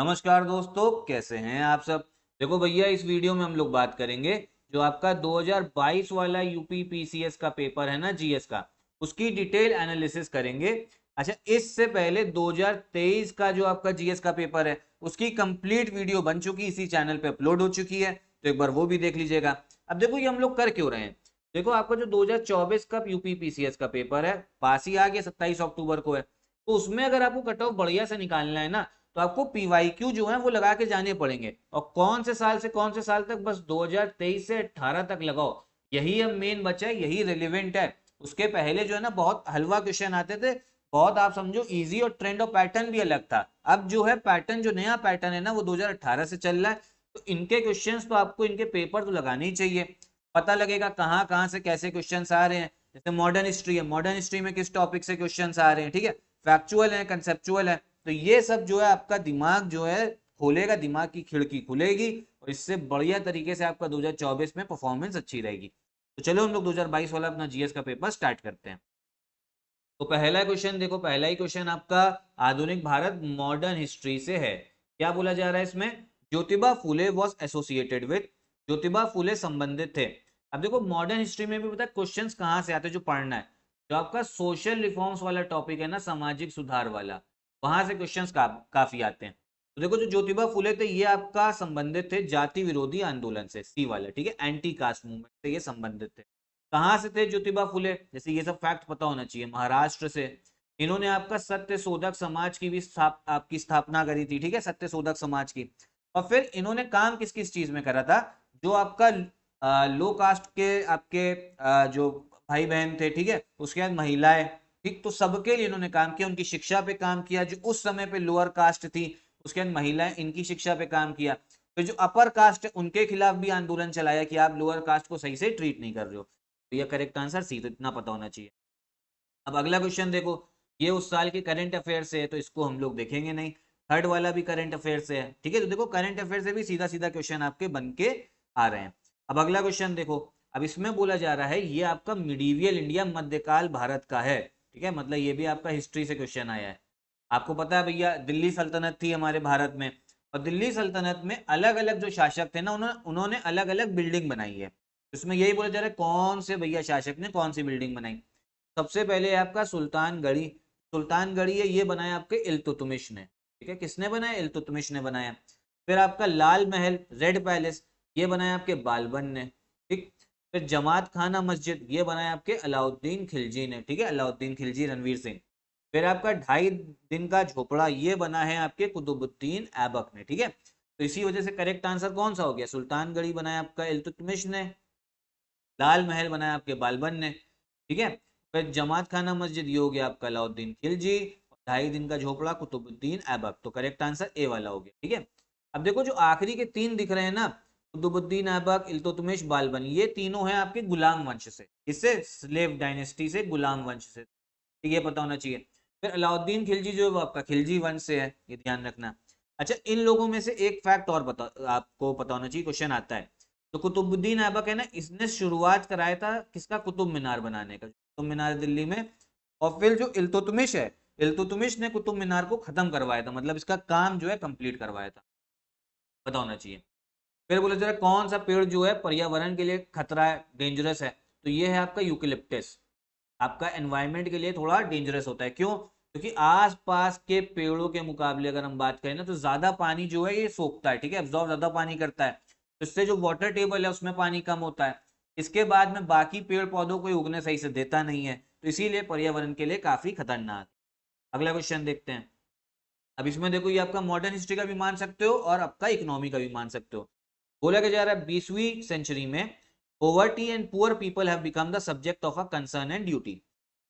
नमस्कार दोस्तों, कैसे हैं आप सब। देखो भैया, इस वीडियो में हम लोग बात करेंगे जो आपका 2022 वाला यूपी पीसीएस का पेपर है ना, जीएस का, उसकी डिटेल एनालिसिस करेंगे। अच्छा, इससे पहले 2023 का जो आपका जीएस का पेपर है उसकी कंप्लीट वीडियो बन चुकी, इसी चैनल पे अपलोड हो चुकी है, तो एक बार वो भी देख लीजिएगा। अब देखो ये हम लोग कर क्यों रहे हैं। देखो आपका जो 2024 का यूपी पीसीएस का पेपर है, पास ही आ गया, 27 अक्टूबर को है। तो उसमें अगर आपको कट ऑफ बढ़िया से निकालना है ना, तो आपको पीवाईक्यू जो है वो लगा के जाने पड़ेंगे। और कौन से साल से कौन से साल तक, बस 2023 से 18 तक लगाओ। यही अब मेन बचा है, यही रिलेवेंट है। उसके पहले जो है ना बहुत हलवा क्वेश्चन आते थे, बहुत आप समझो इजी, और ट्रेंड और पैटर्न भी अलग था। अब जो है पैटर्न, जो नया पैटर्न है ना, वो 2018 से चल रहा है। तो इनके क्वेश्चंस तो आपको, इनके पेपर तो लगाने ही चाहिए। पता लगेगा कहाँ कहाँ से कैसे क्वेश्चंस आ रहे हैं। जैसे मॉडर्न हिस्ट्री है, मॉडर्न हिस्ट्री में किस टॉपिक से क्वेश्चंस आ रहे हैं, ठीक है, फैक्चुअल है, कंसेप्चुअल है। तो ये सब जो है आपका दिमाग जो है खोलेगा, दिमाग की खिड़की खुलेगी, और इससे बढ़िया तरीके से आपका 2024 में परफॉर्मेंस अच्छी रहेगी। तो चलो हम लोग 2022 वाला अपना जीएस का पेपर स्टार्ट करते हैं। तो पहला क्वेश्चन देखो, पहला ही क्वेश्चन आपका आधुनिक भारत मॉडर्न हिस्ट्री से है। क्या बोला जा रहा है इसमें? Jyotiba Phule was associated with, Jyotiba Phule संबंधित थे। अब देखो मॉडर्न हिस्ट्री में भी पता है क्वेश्चंस कहाँ से आते हैं जो पढ़ना है। जो आपका सोशल रिफॉर्म्स वाला टॉपिक है ना, सामाजिक सुधार वाला, वहां से क्वेश्चंस काफी आते हैं। तो देखो जो ज्योतिबा फुले थे ये आपका संबंधित थे जाति विरोधी आंदोलन से, सी वाला, ठीक है, एंटी कास्ट मूवमेंट से ये संबंधित थे। कहाँ से थे ज्योतिबा फुले, जैसे ये सब फैक्ट पता होना चाहिए, महाराष्ट्र से। इन्होंने आपका सत्य शोधक समाज की भी आपकी स्थापना करी थी, ठीक है, सत्य शोधक समाज की। और फिर इन्होंने काम किस किस चीज में करा था? जो आपका लो कास्ट के आपके जो भाई बहन थे, ठीक है, उसके बाद महिलाएं, ठीक, तो सबके लिए इन्होंने काम किया, उनकी शिक्षा पे काम किया। जो उस समय पे लोअर कास्ट थी, उसके बाद महिलाएं, इनकी शिक्षा पे काम किया। फिर जो अपर कास्ट है उनके खिलाफ भी आंदोलन चलाया कि आप लोअर कास्ट को सही से ट्रीट नहीं कर रहे हो। तो यह करेक्ट आंसर सी, तो इतना पता होना चाहिए। अब अगला क्वेश्चन देखो, ये उस साल के करंट अफेयर से है, तो इसको हम लोग देखेंगे नहीं। थर्ड वाला भी करंट अफेयर से है, ठीक है। तो देखो करंट अफेयर से भी सीधा सीधा क्वेश्चन आपके बन के आ रहे हैं। अब अगला क्वेश्चन देखो, अब इसमें बोला जा रहा है ये आपका मिडीवियल इंडिया, मध्यकाल भारत का है, ठीक है, मतलब ये भी आपका हिस्ट्री से क्वेश्चन आया है। आपको पता है भैया, दिल्ली सल्तनत थी हमारे भारत में, और दिल्ली सल्तनत में अलग अलग जो शासक थे ना, उन्होंने अलग अलग बिल्डिंग बनाई है। इसमें यही बोला जा रहा है कौन से भैया शासक ने कौन सी बिल्डिंग बनाई। सबसे पहले आपका सुल्तानगढ़ी, सुल्तानगढ़ी है, ये बनाया आपके इल्तुतमिश ने, ठीक है, किसने बनाया? इल्तुतमिश ने बनाया। फिर आपका लाल महल, रेड पैलेस, ये बनाया आपके बालबन ने, ठीक। फिर जमात खाना मस्जिद, ये बनाया आपके अलाउद्दीन खिलजी ने, ठीक है, अलाउद्दीन खिलजी, रणवीर सिंह। फिर आपका 2.5 दिन का झोपड़ा, ये बना है आपके कुतुबुद्दीन ऐबक ने, ठीक है। तो इसी वजह से करेक्ट आंसर कौन सा हो गया? सुल्तानगढ़ी बनाया आपका इल्तुतमिश ने, लाल महल बनाया आपके बालबन ने, ठीक है। फिर जमात खाना मस्जिद, ये हो गया आपका अलाउद्दीन खिलजी। 2.5 दिन का झोपड़ा कुतुबुद्दीन ऐबक, तो करेक्ट आंसर ए वाला हो गया, ठीक है। अब देखो जो आखिरी के 3 दिख रहे हैं ना, कुतुबुद्दीन ऐबक, इल्तुतमिश, बालबन, ये तीनों हैं आपके गुलाम वंश से, इससे स्लेव डायनेस्टी से, गुलाम वंश से, ठीक है, ये पता होना चाहिए। फिर अलाउद्दीन खिलजी जो है वो आपका खिलजी वंश से है, ये ध्यान रखना। अच्छा, इन लोगों में से एक फैक्ट और बता, आपको पता होना चाहिए, क्वेश्चन आता है। तो कुतुबुद्दीन ऐबक है ना, इसने शुरुआत कराया था किसका? कुतुब मीनार बनाने का, कुतुब मीनार दिल्ली में। और फिर जो इल्तुतमिश है, इल्तुतमिश ने कुतुब मीनार को खत्म करवाया था, मतलब इसका काम जो है कंप्लीट करवाया था, पता होना चाहिए। फिर बोले जरा कौन सा पेड़ जो है पर्यावरण के लिए खतरा है, डेंजरस है? तो ये है आपका यूकेलिप्टस। आपका एनवायरनमेंट के लिए थोड़ा डेंजरस होता है, क्यों? क्योंकि आसपास के पेड़ों के मुकाबले अगर हम बात करें ना, तो ज्यादा पानी जो है ये सोखता है, ठीक है, एब्जॉर्ब ज्यादा पानी करता है। तो इससे जो वाटर टेबल है उसमें पानी कम होता है। इसके बाद में बाकी पेड़ पौधों को उगने सही से देता नहीं है, तो इसीलिए पर्यावरण के लिए काफी खतरनाक। अगला क्वेश्चन देखते हैं। अब इसमें देखो ये आपका मॉडर्न हिस्ट्री का भी मान सकते हो और आपका इकोनॉमी का भी मान सकते हो। बोला क्या जा रहा है, 20वीं सेंचुरी में poverty and poor people have become the subject of a concern and duty.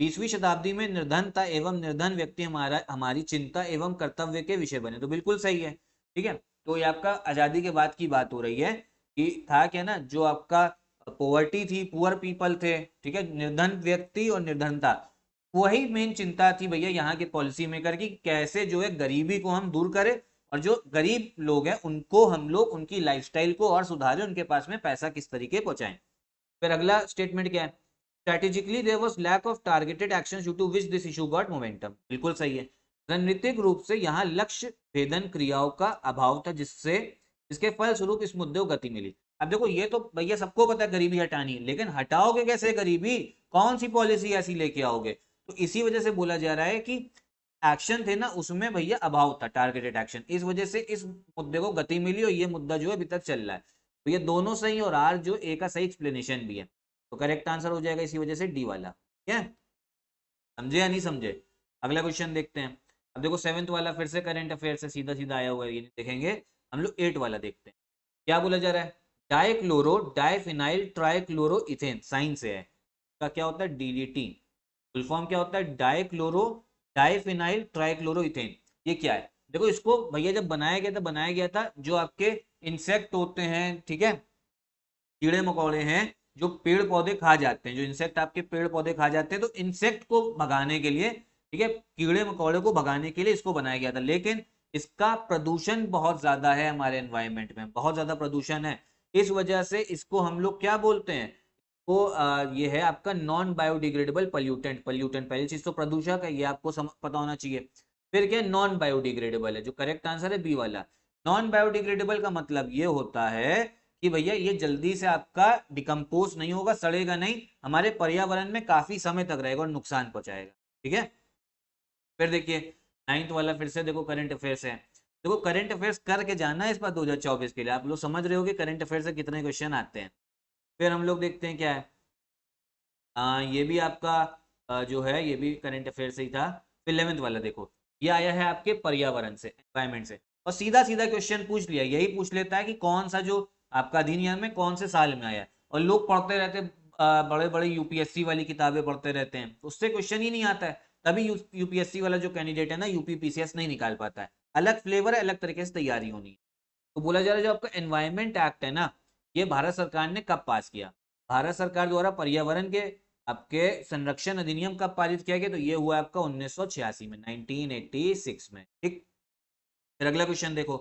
20वीं शताब्दी में निर्धनता एवं निर्धन व्यक्ति हमारी चिंता एवं कर्तव्य के विषय बने। तो बिल्कुल सही है, ठीक है। तो ये आपका आजादी के बाद की बात हो रही है कि था क्या ना, जो आपका पोवर्टी थी, पुअर पीपल थे, ठीक है, निर्धन व्यक्ति और निर्धनता, वही मेन चिंता थी भैया यहाँ के पॉलिसी मेकर की, कैसे जो है गरीबी को हम दूर करें, और जो गरीब लोग हैं उनको हम लोग उनकी लाइफस्टाइल को और सुधारें, उनके पास में पैसा किस तरीके पहुंचाएं। फिर अगला स्टेटमेंट क्या है? Strategically there was lack of targeted actions due to which this issue got momentum. बिल्कुल सही है। रणनीतिक रूप से यहाँ लक्ष्य भेदन क्रियाओं का अभाव था, जिसके फलस्वरूप इस मुद्दे को गति मिली। अब देखो ये तो भैया सबको पता है गरीबी हटानी है, लेकिन हटाओगे कैसे गरीबी, कौन सी पॉलिसी ऐसी लेके आओगे? तो इसी वजह से बोला जा रहा है कि एक्शन थे ना उसमें भैया अभाव था, टारगेटेड एक्शन, इस वजह से इस मुद्दे को गति मिली और ये मुद्दा जो है अभी तक चल रहा है। तो ये दोनों सही और आर जो ए का सही एक्सप्लेनेशन भी है, तो करेक्ट आंसर हो जाएगा इसी वजह से डी वाला। ठीक है, समझे या नहीं समझे? अगला क्वेश्चन देखते हैं। अब देखो 7th वाला फिर से करंट अफेयर से सीधा सीधा आया हुआ है, ये देखेंगे हम लोग। 8 वाला देखते हैं क्या बोला जा रहा है। डाइक्लोरो डाइफिनाइल ट्राइक्लोरो इथेन, साइन से है, का क्या होता है डीडीटी। फुल फॉर्म क्या होता है, डाइक्लोरो डाइफिनाइल ट्राइक्लोरो इथेन। ये क्या है? देखो इसको भैया जब बनाया गया था जो आपके इंसेक्ट होते हैं, ठीक है, कीड़े मकोड़े हैं जो पेड़ पौधे खा जाते हैं, जो इंसेक्ट आपके पेड़ पौधे खा जाते हैं, तो इंसेक्ट को भगाने के लिए, ठीक है, कीड़े मकोड़े को भगाने के लिए इसको बनाया गया था। लेकिन इसका प्रदूषण बहुत ज्यादा है, हमारे एनवायरनमेंट में बहुत ज्यादा प्रदूषण है। इस वजह से इसको हम लोग क्या बोलते हैं, वो ये है आपका नॉन बायोडिग्रेडेबल पॉल्यूटेंट। पॉल्यूटेंट पहली चीज तो प्रदूषक है, ये आपको पता होना चाहिए। फिर क्या, नॉन बायोडिग्रेडेबल है, जो करेक्ट आंसर है बी वाला। नॉन बायोडिग्रेडेबल का मतलब ये होता है कि भैया ये जल्दी से आपका डिकम्पोज नहीं होगा, सड़ेगा नहीं, हमारे पर्यावरण में काफी समय तक रहेगा और नुकसान पहुंचाएगा। ठीक है, फिर देखिए 9th वाला फिर से देखो करंट अफेयर्स है। देखो करंट अफेयर्स करके जाना है इस बार 2024 के लिए, आप लोग समझ रहे हो कि करंट अफेयर्स से कितने क्वेश्चन आते हैं। फिर हम लोग देखते हैं क्या है, ये भी आपका जो है ये भी करंट अफेयर से ही था। फिर 11th वाला देखो, ये आया है आपके पर्यावरण से, एनवायरमेंट से, और सीधा सीधा क्वेश्चन पूछ लिया, यही पूछ लेता है कि कौन सा जो आपका अधिनियम में कौन से साल में आया है। और लोग पढ़ते रहते बड़े बड़े यूपीएससी वाली किताबें पढ़ते रहते हैं, उससे क्वेश्चन ही नहीं आता है, तभी यूपीएससी वाला जो कैंडिडेट है ना यूपीपीसीएस नहीं निकाल पाता है। अलग फ्लेवर है, अलग तरीके से तैयारी होनी है। तो बोला जा रहा है जो आपका एनवायरमेंट एक्ट है ना, ये भारत सरकार ने कब पास किया? भारत सरकार द्वारा पर्यावरण के आपके संरक्षण अधिनियम कब पारित किया गया? तो ये हुआ आपका 1986 में, 1986 में। ठीक, फिर अगला क्वेश्चन देखो,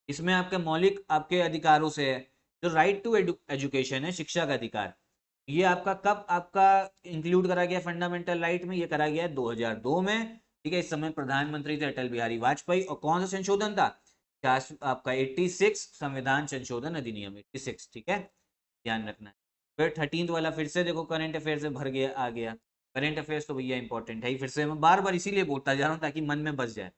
इसमें आपके मौलिक आपके अधिकारों से है, जो राइट टू एजुकेशन है, शिक्षा का अधिकार, ये आपका कब आपका इंक्लूड करा गया फंडामेंटल राइट में? ये करा गया है 2002 में। ठीक है, इस समय प्रधानमंत्री थे अटल बिहारी वाजपेयी, और कौन सा संशोधन था? आपका 86 संविधान संशोधन अधिनियम 86। ठीक है, ध्यान रखना है। फिर 13th वाला फिर से देखो करंट अफेयर से भर गया, आ गया। करंट अफेयर्स तो भैया इंपॉर्टेंट है ही, फिर से मैं बार बार इसीलिए बोलता जा रहा हूँ ताकि मन में बस जाए।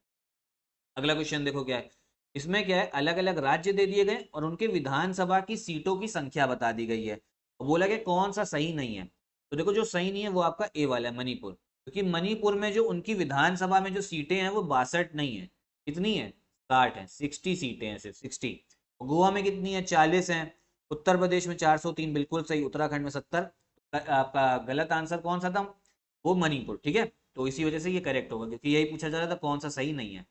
अगला क्वेश्चन देखो क्या है, इसमें क्या है, अलग अलग राज्य दे दिए गए और उनके विधानसभा की सीटों की संख्या बता दी गई है, और बोला गया कौन सा सही नहीं है। तो देखो जो सही नहीं है वो आपका ए वाला है, मणिपुर, क्योंकि मणिपुर में जो उनकी विधानसभा में जो सीटें हैं वो 62 नहीं है, कितनी है, 60 है, 60 सीटें हैं सिर्फ, 60। गोवा में कितनी है, 40 है। उत्तर प्रदेश में 403, बिल्कुल सही। उत्तराखंड में 70। आपका गलत आंसर कौन सा था, वो मणिपुर। ठीक है, तो इसी वजह से ये करेक्ट होगा, क्योंकि यही पूछा जा रहा था कौन सा सही नहीं है।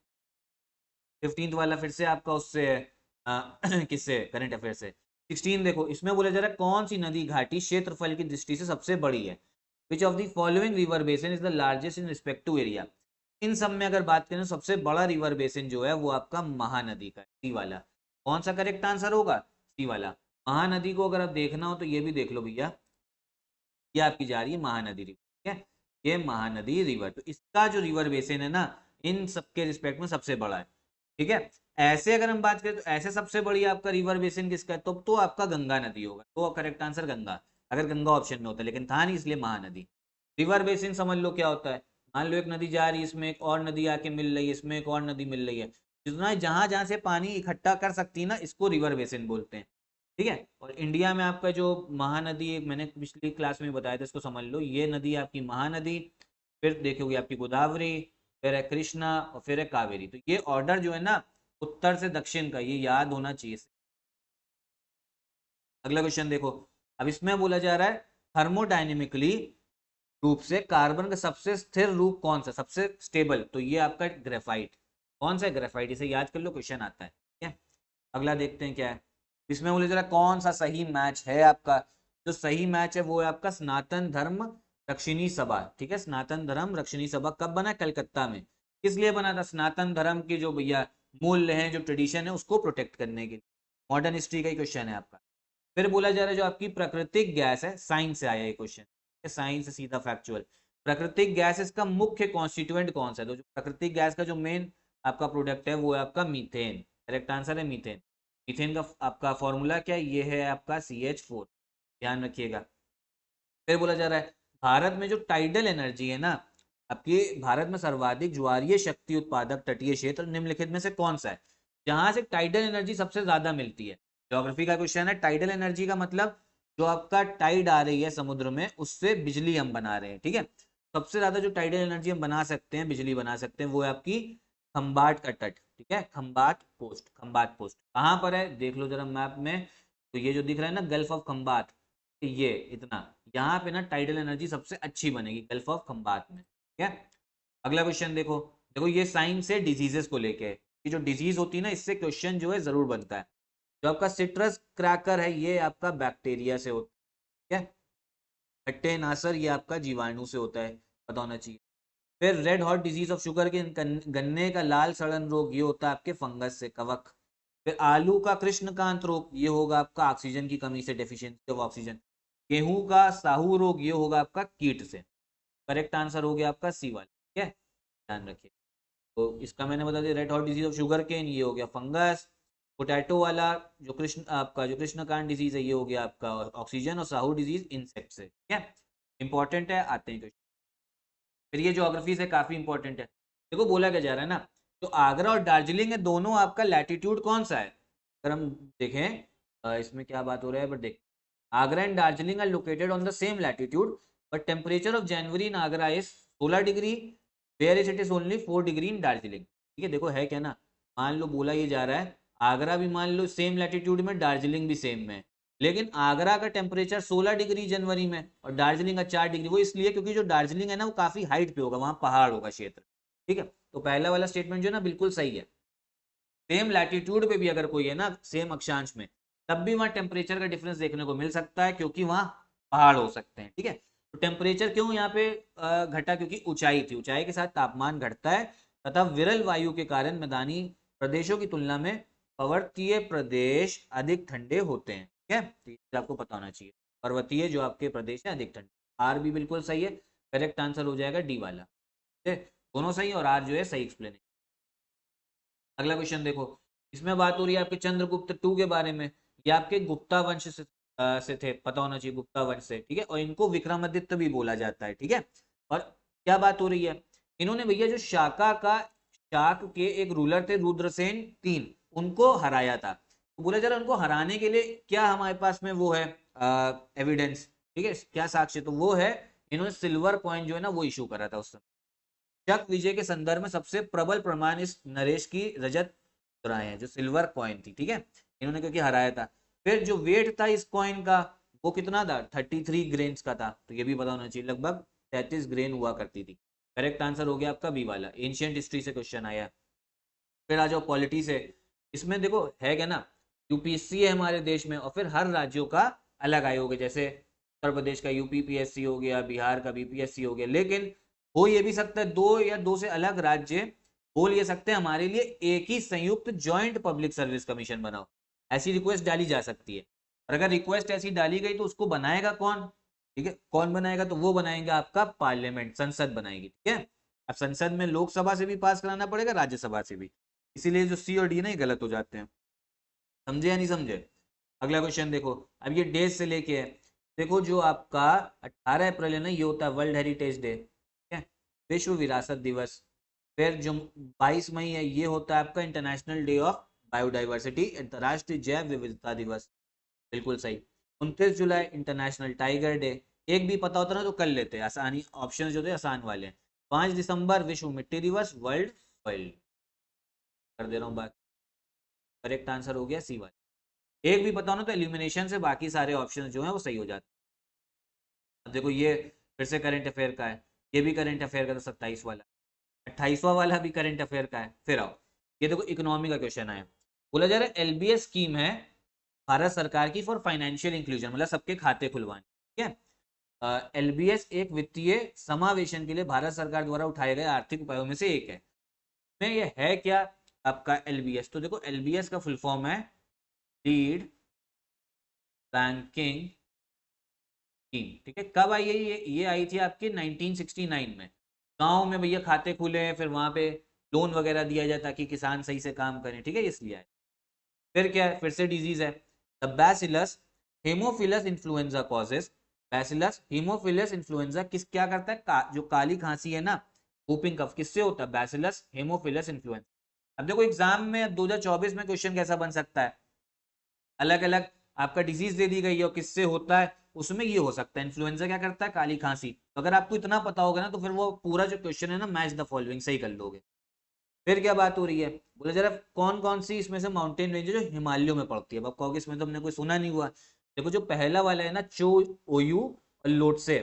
15th वाला फिर से आपका उससे किससे, करंट अफेयर से। 16 देखो, इसमें बोला जा रहा है कौन सी नदी घाटी क्षेत्रफल की दृष्टि से सबसे बड़ी है? Which of the following river basin is the largest in respective area? इन सब में अगर बात करें सबसे बड़ा रिवर बेसिन जो है वो आपका महानदी का, सी वाला। कौन सा करेक्ट आंसर होगा, सी वाला। महानदी को अगर आप देखना हो तो ये भी देख लो भैया, ये आपकी जा रही है महानदी रिवर। ठीक है, ये महानदी रिवर, तो इसका जो रिवर बेसिन है ना इन सबके रिस्पेक्ट में सबसे बड़ा है। ठीक है, ऐसे अगर हम बात करें तो ऐसे सबसे बड़ी आपका रिवर बेसिन किसका है, तो आपका गंगा नदी होगा, तो करेक्ट आंसर गंगा, अगर गंगा ऑप्शन में होता, लेकिन था नहीं इसलिए महानदी। रिवर बेसिन समझ लो क्या होता है, मान लो एक नदी जा रही है, इसमें एक और नदी आके मिल रही है, इसमें एक और नदी मिल रही है, जितना जहां जहां से पानी इकट्ठा कर सकती है ना, इसको रिवर बेसिन बोलते हैं। ठीक है, और इंडिया में आपका जो महानदी, मैंने पिछली क्लास में बताया था, इसको समझ लो, ये नदी आपकी महानदी, फिर देखोगे आपकी गोदावरी, फिर है कृष्णा, और फिर है कावेरी। तो ये ऑर्डर जो है ना उत्तर से दक्षिण का, ये याद होना चाहिए। अगला क्वेश्चन देखो, अब इसमें बोला जा रहा है थर्मोडायनेमिकली रूप से कार्बन का सबसे स्थिर रूप कौन सा, सबसे स्टेबल? तो ये आपका ग्रेफाइट। कौन सा ग्रेफाइट, इसे याद कर लो, क्वेश्चन आता है। ठीक है, अगला देखते हैं क्या है, इसमें बोले जरा कौन सा सही मैच है आपका? जो सही मैच है वो है आपका सनातन धर्म रक्षिणी सभा। ठीक है, सनातन धर्म रक्षिणी सभा कब बना, कलकत्ता में। किस लिए बना था? सनातन धर्म की जो भैया मूल्य हैं, जो ट्रेडिशन है, उसको प्रोटेक्ट करने के लिए। मॉडर्न हिस्ट्री का ही क्वेश्चन है आपका। फिर बोला जा रहा है जो आपकी प्राकृतिक गैस है, साइंस से आया ये क्वेश्चन, साइंस से सीधा फैक्चुअल, प्राकृतिक गैसेस का मुख्य कॉन्स्टिट्यूएंट कौन सा है? तो जो प्राकृतिक गैस का जो मेन आपका प्रोडक्ट है वो है आपका मीथेन। करेक्ट आंसर है मीथेन। मीथेन का आपका फॉर्मूला क्या है? ये है आपका CH4। ध्यान रखिएगा। फिर बोला जा रहा है भारत में जो टाइडल एनर्जी है ना, आपके भारत में सर्वाधिक ज्वारीय शक्ति उत्पादक तटीय क्षेत्र निम्नलिखित में से कौन सा है? जहां से टाइडल एनर्जी सबसे ज्यादा मिलती है। ज्योग्राफी का क्वेश्चन है। टाइडल एनर्जी का मतलब जो आपका टाइड आ रही है समुद्र में उससे बिजली हम बना रहे हैं, ठीक है। सबसे ज्यादा जो टाइडल एनर्जी हम बना सकते हैं, बिजली बना सकते हैं, वो है आपकी खंबाट का तट, ठीक है। खंबाट पोस्ट, खंबाट पोस्ट कहाँ पर है देख लो जरा मैप में। तो ये जो दिख रहा है ना गल्फ ऑफ खंबाट, ये इतना, यहाँ पे ना टाइडल एनर्जी सबसे अच्छी बनेगी गल्फ ऑफ खंबात में, ठीक है। अगला क्वेश्चन देखो। देखो ये साइंस है डिजीजेस को लेके, ये जो डिजीज होती है ना इससे क्वेश्चन जो है जरूर बनता है। जो आपका सिट्रस क्रैकर है ये आपका बैक्टीरिया से होता है, खट्टे नासर ये आपका जीवाणु से होता है, पता होना चाहिए। फिर red hot disease of sugar के गन्ने का लाल सड़न रोग ये होता है आपके फंगस से, कवक। फिर आलू का कृष्णकांत रोग ये होगा आपका ऑक्सीजन की कमी से, डेफिशिएंसी ऑफ ऑक्सीजन। गेहूं का साहू रोग ये होगा आपका कीट से। करेक्ट आंसर हो गया आपका सी वाला, ठीक है। ध्यान रखिए। तो इसका मैंने बता दिया, red hot disease of sugar cane ये हो गया फंगस। पोटैटो वाला जो कृष्णकांत डिजीज है ये हो गया आपका ऑक्सीजन, और साहू डिजीज इंसेक्ट से, ठीक है। इंपॉर्टेंट है, आते हैं। फिर ये ज्योग्राफी से काफी इंपॉर्टेंट है। देखो बोला क्या जा रहा है ना, तो आगरा और दार्जिलिंग है दोनों, आपका लैटिट्यूड कौन सा है? अगर हम देखें इसमें क्या बात हो रहा है, बट देख, Agra and Darjeeling are located on the same latitude, but temperature of January in Agra is 16 degree, where is it is only 4 degree in Darjeeling. ठीक है, देखो है क्या ना, मान लो बोला ये जा रहा है आगरा भी मान लो सेम लैटिट्यूड में, दार्जिलिंग भी सेम में, लेकिन आगरा का टेम्परेचर 16 डिग्री जनवरी में और दार्जिलिंग का 4 डिग्री। वो इसलिए क्योंकि जो दार्जिलिंग है ना वो काफी हाइट पे होगा, वहां पहाड़ होगा क्षेत्र, ठीक है। तो पहला वाला स्टेटमेंट जो है ना बिल्कुल सही है। सेम लैटिट्यूड पे भी अगर कोई है ना सेम अक्षांश में, तब भी वहां टेम्परेचर का डिफरेंस देखने को मिल सकता है क्योंकि वहां पहाड़ हो सकते हैं, ठीक है। तो टेम्परेचर क्यों यहाँ पे घटा? क्योंकि ऊंचाई थी, ऊंचाई के साथ तापमान घटता है तथा विरल वायु के कारण मैदानी प्रदेशों की तुलना में पर्वतीय प्रदेश अधिक ठंडे होते हैं, ठीक है। तो ये आपको पता होना चाहिए, पर्वतीय जो आपके प्रदेश है अधिक ठंडे। आर भी बिल्कुल सही है, करेक्ट आंसर हो जाएगा डी वाला, ठीक है। दोनों सही और आर जो है सही एक्सप्लेन। अगला क्वेश्चन देखो। इसमें बात हो रही है आपके चंद्रगुप्त टू के बारे में। ये आपके गुप्ता वंश से थे, पता होना चाहिए, गुप्ता वंश से, ठीक है। और इनको विक्रमादित्य भी बोला जाता है, ठीक है। और क्या बात हो रही है, इन्होंने भैया जो शाक के एक रूलर थे रुद्रसेन 3, उनको हराया था। तो बोला जा रहा है उनको हराने के लिए क्या हमारे पास में वो है एविडेंस, ठीक है, क्या साक्ष्य? तो वो है इन्होंने सिल्वर कॉइन जो है ना वो इशू करा था उस समय। शक विजय के संदर्भ में सबसे प्रबल प्रमाण इस नरेश की रजत मुद्राएं हैं, जो सिल्वर कॉइन थी, ठीक है, इन्होंने क्योंकि हराया था। फिर जो वेट था इस कॉइन का वो कितना था? 33 ग्रेन्स का था, तो ये भी पता होना चाहिए, लगभग 33 ग्रेन हुआ करती थी। करेक्ट आंसर हो गया आपका बी वाला, एंशियंट हिस्ट्री से क्वेश्चन आया। फिर आ जाओ पॉलिटी से। इसमें देखो है क्या ना, यूपीएससी है हमारे देश में और फिर हर राज्यों का अलग आयोग है, जैसे उत्तर प्रदेश का यूपीपीएससी हो गया, बिहार का बीपीएससी हो गया, लेकिन हो ये भी सकता है दो या दो से अलग राज्य बोल ये सकते हैं हमारे लिए एक ही संयुक्त ज्वाइंट पब्लिक सर्विस कमीशन बनाओ, ऐसी रिक्वेस्ट डाली जा सकती है। और अगर रिक्वेस्ट ऐसी डाली गई तो उसको बनाएगा कौन? ठीक है, कौन बनाएगा? तो वो बनाएगा आपका पार्लियामेंट, संसद बनाएगी, ठीक है। अब संसद में लोकसभा से भी पास कराना पड़ेगा, राज्यसभा से भी, इसीलिए जो सी और डी ना ये गलत हो जाते हैं। समझे या नहीं समझे? अगला क्वेश्चन देखो। अब ये डेज से लेके है, देखो जो आपका 18 अप्रैल है ना ये होता है वर्ल्ड हेरिटेज डे, ठीक है, विश्व विरासत दिवस। फिर जो 22 मई है ये होता है आपका इंटरनेशनल डे ऑफ बायोडाइवर्सिटी, अंतर्राष्ट्रीय जैव विविधता दिवस, बिल्कुल सही। 29 जुलाई इंटरनेशनल टाइगर डे, एक भी पता होता ना तो कर लेते, आसानी ऑप्शन जो थे आसान वाले। 5 दिसंबर विश्व मिट्टी दिवस, वर्ल्ड सॉइल, कर दे रहा हूँ बात। करेक्ट आंसर हो गया सी वाला। एक भी पता हो ना तो एलिमिनेशन से बाकी सारे ऑप्शन जो है वो सही हो जाते हैं। अब देखो ये फिर से करंट अफेयर का है, ये भी करंट अफेयर का था 27 वाला, 28वां वाला भी करंट अफेयर का है। फिर आओ ये देखो इकोनॉमी का क्वेश्चन आया। बोला जा रहा है एलबीएस स्कीम है भारत सरकार की फॉर फाइनेंशियल इंक्लूजन, मतलब सबके खाते खुलवाने, ठीक है। एलबीएस एक वित्तीय समावेशन के लिए भारत सरकार द्वारा उठाए गए आर्थिक उपायों में से एक है। में ये है क्या आपका एलबीएस? तो देखो एलबीएस का फुल फॉर्म है लीड बैंकिंग स्कीम, ठीक है। कब आई है ये आई थी आपकी 1969 में। गांव में भैया खाते खुले हैं, फिर वहां पे लोन वगैरह दिया जाए ताकि किसान सही से काम करें, ठीक है, इसलिए आए। फिर क्या है, फिर से डिजीज है। The bacillus Haemophilus influenza causes, bacillus Haemophilus influenza किस क्या करता है, जो काली खांसी है ना, whooping कफ, किससे होता है, बैसिलस हेमोफिलस इन्फ्लुएंजा। अब देखो एग्जाम में 2024 में क्वेश्चन कैसा बन सकता है, अलग अलग आपका डिजीज दे दी गई है और किससे होता है, उसमें ये हो सकता है इन्फ्लुएंजा क्या करता है, काली खांसी। तो अगर आपको इतना पता होगा ना तो फिर वो पूरा जो क्वेश्चन है ना, मैच द फॉलोइंग सही कर लोगे। फिर क्या बात हो रही है, बोले जरा कौन कौन सी इसमें से माउंटेन रेंज है जो हिमालयों में पड़ती है। अब कहोगे इसमें तो हमने कोई सुना नहीं हुआ। देखो जो पहला वाला है ना, चो ओयू और लोटसे,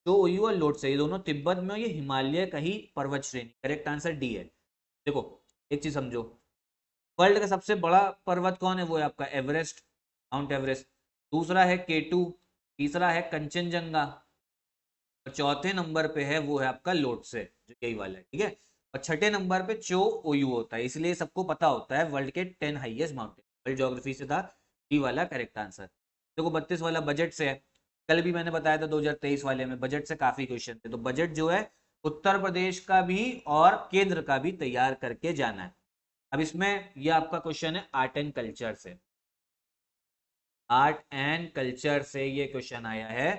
चो ओयू और लोटसे, ये दोनों तिब्बत में, ये हिमालय का ही पर्वत श्रेणी, करेक्ट आंसर डी है। देखो एक चीज समझो, वर्ल्ड का सबसे बड़ा पर्वत कौन है, वो है आपका एवरेस्ट, माउंट एवरेस्ट। दूसरा है केटू, तीसरा है कंचनजंगा, और चौथे नंबर पे है वो है आपका लोटसे, जो यही वाला है, ठीक है। और छठे नंबर पे चो ओयू होता है, इसलिए सबको पता होता है वर्ल्ड के 10 हाईएस्ट माउंटेन। वर्ल्ड ज्योग्राफी से था डी वाला करेक्ट आंसर। देखो 32 वाला बजट से है, कल भी मैंने बताया था 2023 वाले में बजट से काफी क्वेश्चन थे। तो बजट जो है उत्तर प्रदेश का भी और केंद्र का भी तैयार करके जाना है। अब इसमें ये आपका क्वेश्चन है आर्ट एंड कल्चर से, आर्ट एंड कल्चर से ये क्वेश्चन आया है।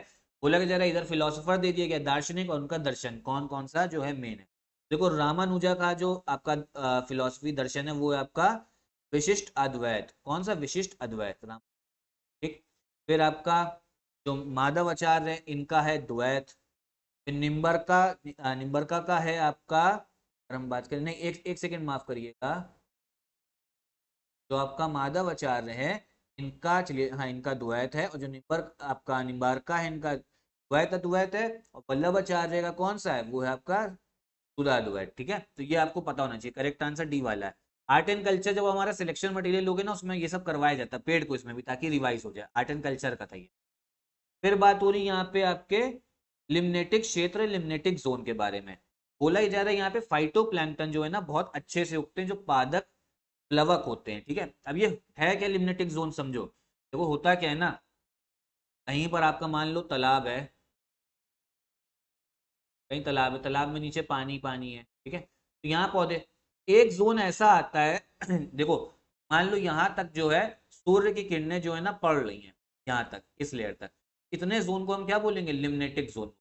बोला कि जरा इधर फिलोसोफर दे दिया गया, दार्शनिक और उनका दर्शन कौन कौन सा जो है मेन है। देखो रामानुजा का जो आपका फिलोसफी दर्शन है वो है आपका विशिष्ट अद्वैत, कौन सा, विशिष्ट अद्वैत राम, ठीक। फिर आपका जो माधवाचार्य है इनका है द्वैत। फिर निम्बरका का है आपका, अगर हम बात करें, नहीं एक एक सेकेंड माफ करिएगा, जो आपका माधवाचार्य है इनका, चलिए हाँ इनका द्वैत है, और जो निम्बार्का है इनका द्वैत अद्वैत है, और वल्लभाचार्य का कौन सा है, वो है आपका सुधा द्वैत, ठीक है। तो ये आपको पता होना चाहिए, करेक्ट आंसर डी वाला है। आर्ट एंड कल्चर जब हमारा सिलेक्शन मटेरियल लोगे ना, उसमें ये सब करवाया जाता है पेड को इसमें भी, ताकि रिवाइज हो जाए, आर्ट एंड कल्चर का था ये। फिर बात हो रही है यहाँ पे आपके लिम्नेटिक क्षेत्र, लिम्नेटिक जोन के बारे में। बोला ही जा रहा है यहाँ पे फाइटोप्लैंक्टन जो है ना बहुत अच्छे से उगते हैं, जो पादप प्लवक होते हैं, ठीक है। अब ये है क्या लिम्नेटिक जोन, समझो। देखो होता क्या है ना, कहीं पर आपका मान लो तालाब है, कहीं तालाब है, तालाब में नीचे पानी पानी है, ठीक है, तो यहाँ पौधे, एक जोन ऐसा आता है देखो मान लो यहाँ तक जो है सूर्य की किरणें जो है ना पड़ रही हैं, यहाँ तक इस लेयर तक, इतने जोन को हम क्या बोलेंगे, लिम्नेटिक जोन।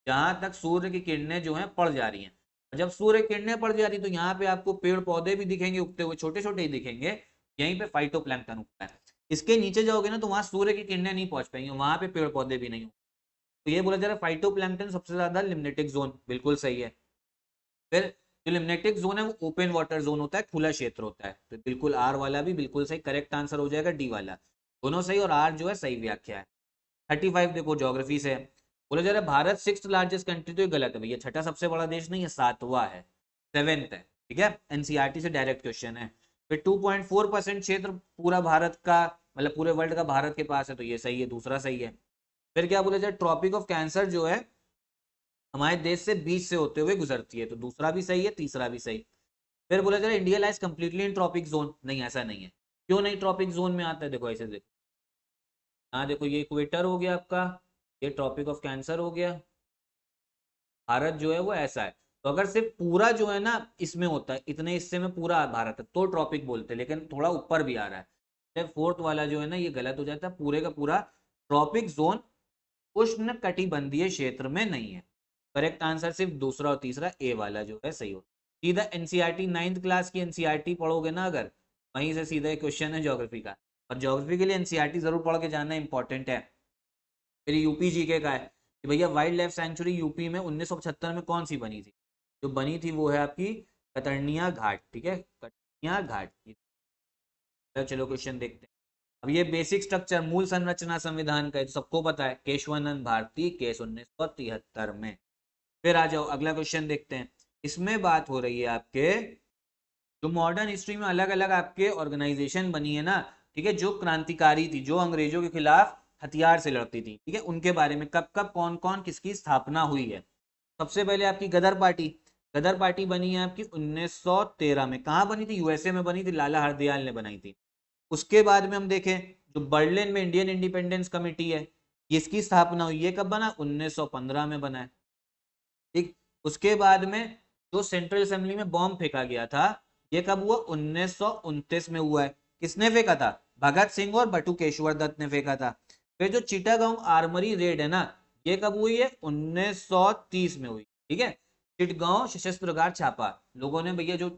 जहां तक सूर्य की किरणें जो है पड़ जा रही हैं, और जब सूर्य किरणें पड़ जा रही तो यहाँ पे आपको पेड़ पौधे भी दिखेंगे उगते हुए, छोटे छोटे ही दिखेंगे, यहीं पे फाइटोप्लैंक्टन उगता है। इसके नीचे जाओगे ना तो वहां सूर्य की किरणें नहीं पहुंच पाएंगी, वहां पे पेड़ पौधे भी नहीं होंगे। तो ये बोला जा रहा है फाइटोप्लैंक्टन सबसे ज्यादा लिम्नेटिक जोन, बिल्कुल सही है। फिर जो लिम्नेटिक जोन है वो ओपन वाटर जोन होता है, खुला क्षेत्र होता है, तो बिल्कुल आर वाला भी बिल्कुल सही, करेक्ट आंसर हो जाएगा डी वाला, दोनों सही, और आर जो है सही व्याख्या है। 35 देखो ज्योग्राफी से बोला जा रहा है भारत 6th लार्जेस्ट कंट्री, तो ये गलत है भैया, छठा सबसे बड़ा देश नहीं है, 7वां है, 7th है, ठीक है। एनसीईआरटी से डायरेक्ट क्वेश्चन है। फिर 2.4% क्षेत्र पूरा भारत का, मतलब पूरे वर्ल्ड का भारत के पास है, तो ये सही है, दूसरा सही है। फिर क्या बोला जाए, ट्रॉपिक ऑफ कैंसर जो है हमारे देश से बीच से होते हुए गुजरती है, तो दूसरा भी सही है, तीसरा भी सही। फिर बोला जा रहा है India lies completely in tropic zone, नहीं ऐसा नहीं है। क्यों नहीं ट्रॉपिक जोन में आता है, देखो ऐसे देखो, हाँ देखो ये इक्वेटर हो गया आपका, ये ट्रॉपिक ऑफ कैंसर हो गया, भारत जो है वो ऐसा है। तो अगर सिर्फ पूरा जो है ना इसमें होता है, इतने हिस्से में पूरा भारत है तो ट्रॉपिक बोलते हैं, लेकिन थोड़ा ऊपर भी आ रहा है, सिर्फ फोर्थ वाला जो है ना ये गलत हो जाता है, पूरे का पूरा ट्रॉपिक जोन उष्ण कटिबंधीय क्षेत्र में नहीं है। करेक्ट आंसर सिर्फ दूसरा और तीसरा ए वाला जो है सही हो। सीधा एनसीईआरटी 9th क्लास की एनसीईआरटी पढ़ोगे ना अगर, वहीं से सीधा एक क्वेश्चन है ज्योग्राफी का, और ज्योग्राफी के लिए एनसीईआरटी जरूर पढ़ के जाना इंपॉर्टेंट है। फिर यूपी जीके का है कि भैया वाइल्ड लाइफ सेंचुरी यूपी में 1975 में कौन सी बनी थी, जो बनी थी वो है आपकी कतर्निया घाट, ठीक है, कतर्निया घाट की। चलो क्वेश्चन देखते हैं। अब ये बेसिक स्ट्रक्चर मूल संरचना संविधान का है, तो सबको पता है, केशवानंद भारती केस 1973 में। फिर आ जाओ अगला क्वेश्चन देखते हैं। इसमें बात हो रही है आपके जो मॉडर्न हिस्ट्री में अलग अलग आपके ऑर्गेनाइजेशन बनी है ना, ठीक है, जो क्रांतिकारी थी, जो अंग्रेजों के खिलाफ हथियार से लड़ती थी, ठीक है, उनके बारे में कब कब कौन कौन किसकी स्थापना हुई है। सबसे पहले आपकी गदर पार्टी, गदर पार्टी बनी है आपकी 1913 में, कहाँ बनी थी, यूएसए में बनी थी, लाला हरदयाल ने बनाई थी। उसके बाद में हम देखें जो बर्लिन में इंडियन इंडिपेंडेंस कमेटी है, इसकी स्थापना हुई, ये कब बना, 1915 में बना है। ठीक, उसके बाद में जो सेंट्रल असेंबली में बॉम्ब फेंका गया था, ये कब हुआ, 1929 में हुआ है। किसने फेंका था, भगत सिंह और बटुकेश्वर दत्त ने फेंका था। फिर जो चिटागांव आर्मरी रेड है ना, ये कब हुई है, 1930 में हुई। ठीक है, चिटगांव सशस्त्रगार छापा, लोगों ने भैया जो